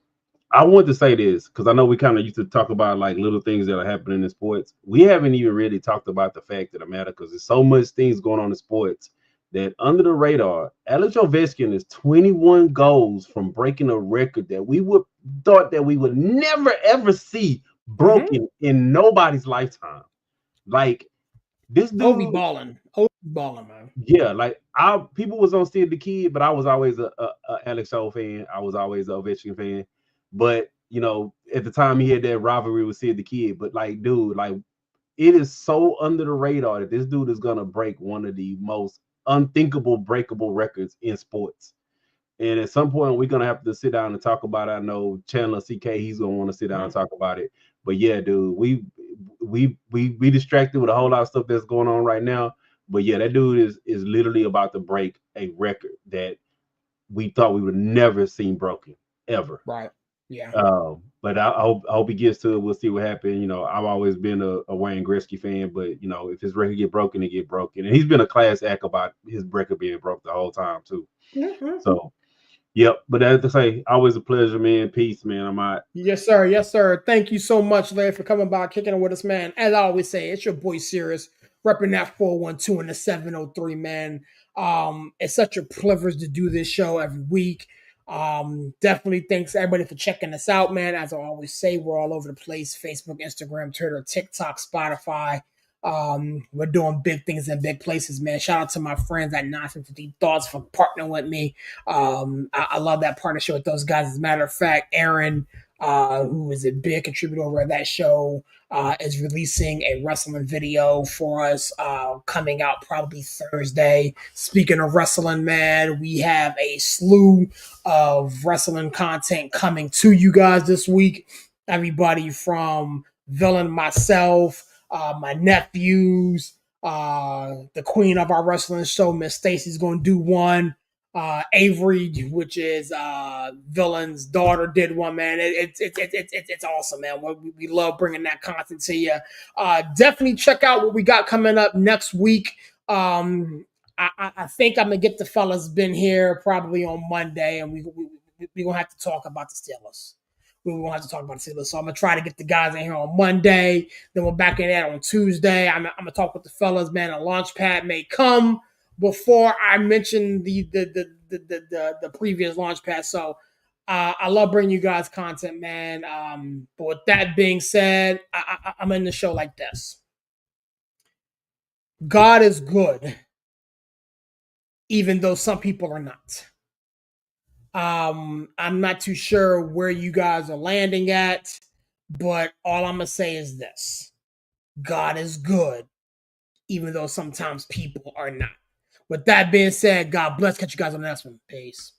I want to say this because I know we kind of used to talk about like little things that are happening in sports. We haven't even really talked about the fact of the matter because there's so much things going on in sports that under the radar, Alex Ovechkin is 21 goals from breaking a record that we would thought that we would never ever see broken in nobody's lifetime. Like this dude, Obi balling, man. yeah, like people was on Sid the Kid, but I was always a Alex O fan. I was always a Ovechkin fan. But you know, at the time he had that rivalry with Sid the Kid. But like, dude, like it is so under the radar that this dude is gonna break one of the most unthinkable breakable records in sports. And at some point, we're gonna have to sit down and talk about it. I know Chandler CK, he's gonna want to sit down and talk about it. But yeah, dude, we distracted with a whole lot of stuff that's going on right now. But yeah, that dude is literally about to break a record that we thought we would never seen broken ever. Right. Yeah. But I hope he gets to it. We'll see what happens. You know, I've always been a Wayne Gretzky fan, but you know, if his record get broken, it get broken. And he's been a class act about his record being broke the whole time too. So yep. But as I say, always a pleasure, man. Peace, man. I'm out. Yes, sir. Yes, sir. Thank you so much, Larry, for coming by, kicking it with us, man. As I always say, it's your boy Sirius, repping that 412 and the 703, man. It's such a privilege to do this show every week. Definitely thanks everybody for checking us out, man. As I always say, we're all over the place: Facebook, Instagram, Twitter, TikTok, Spotify. We're doing big things in big places, man. Shout out to my friends at 950 Thoughts for partnering with me. I love that partnership with those guys. As a matter of fact, Aaron, who is a big contributor over at that show, is releasing a wrestling video for us coming out probably Thursday. Speaking of wrestling, man, we have a slew of wrestling content coming to you guys this week. Everybody from Villain, myself, my nephews, the queen of our wrestling show, Miss Stacy's going to do one. Avery, which is Villain's daughter, did one, man. It's awesome, man. We love bringing that content to you. Definitely check out what we got coming up next week. I think I'm gonna get the fellas been here probably on Monday, and we're gonna have to talk about the Steelers. We're gonna have to talk about the Steelers. So I'm gonna try to get the guys in here on Monday. Then we're back in there on Tuesday. I'm gonna talk with the fellas, man. A launch pad may come before I mention the previous launch pad. So I love bringing you guys content, man. But with that being said, I'm in the show like this. God is good, even though some people are not. I'm not too sure where you guys are landing at, but all I'm gonna say is this: God is good, even though sometimes people are not. With that being said, God bless. Catch you guys on the next one. Peace.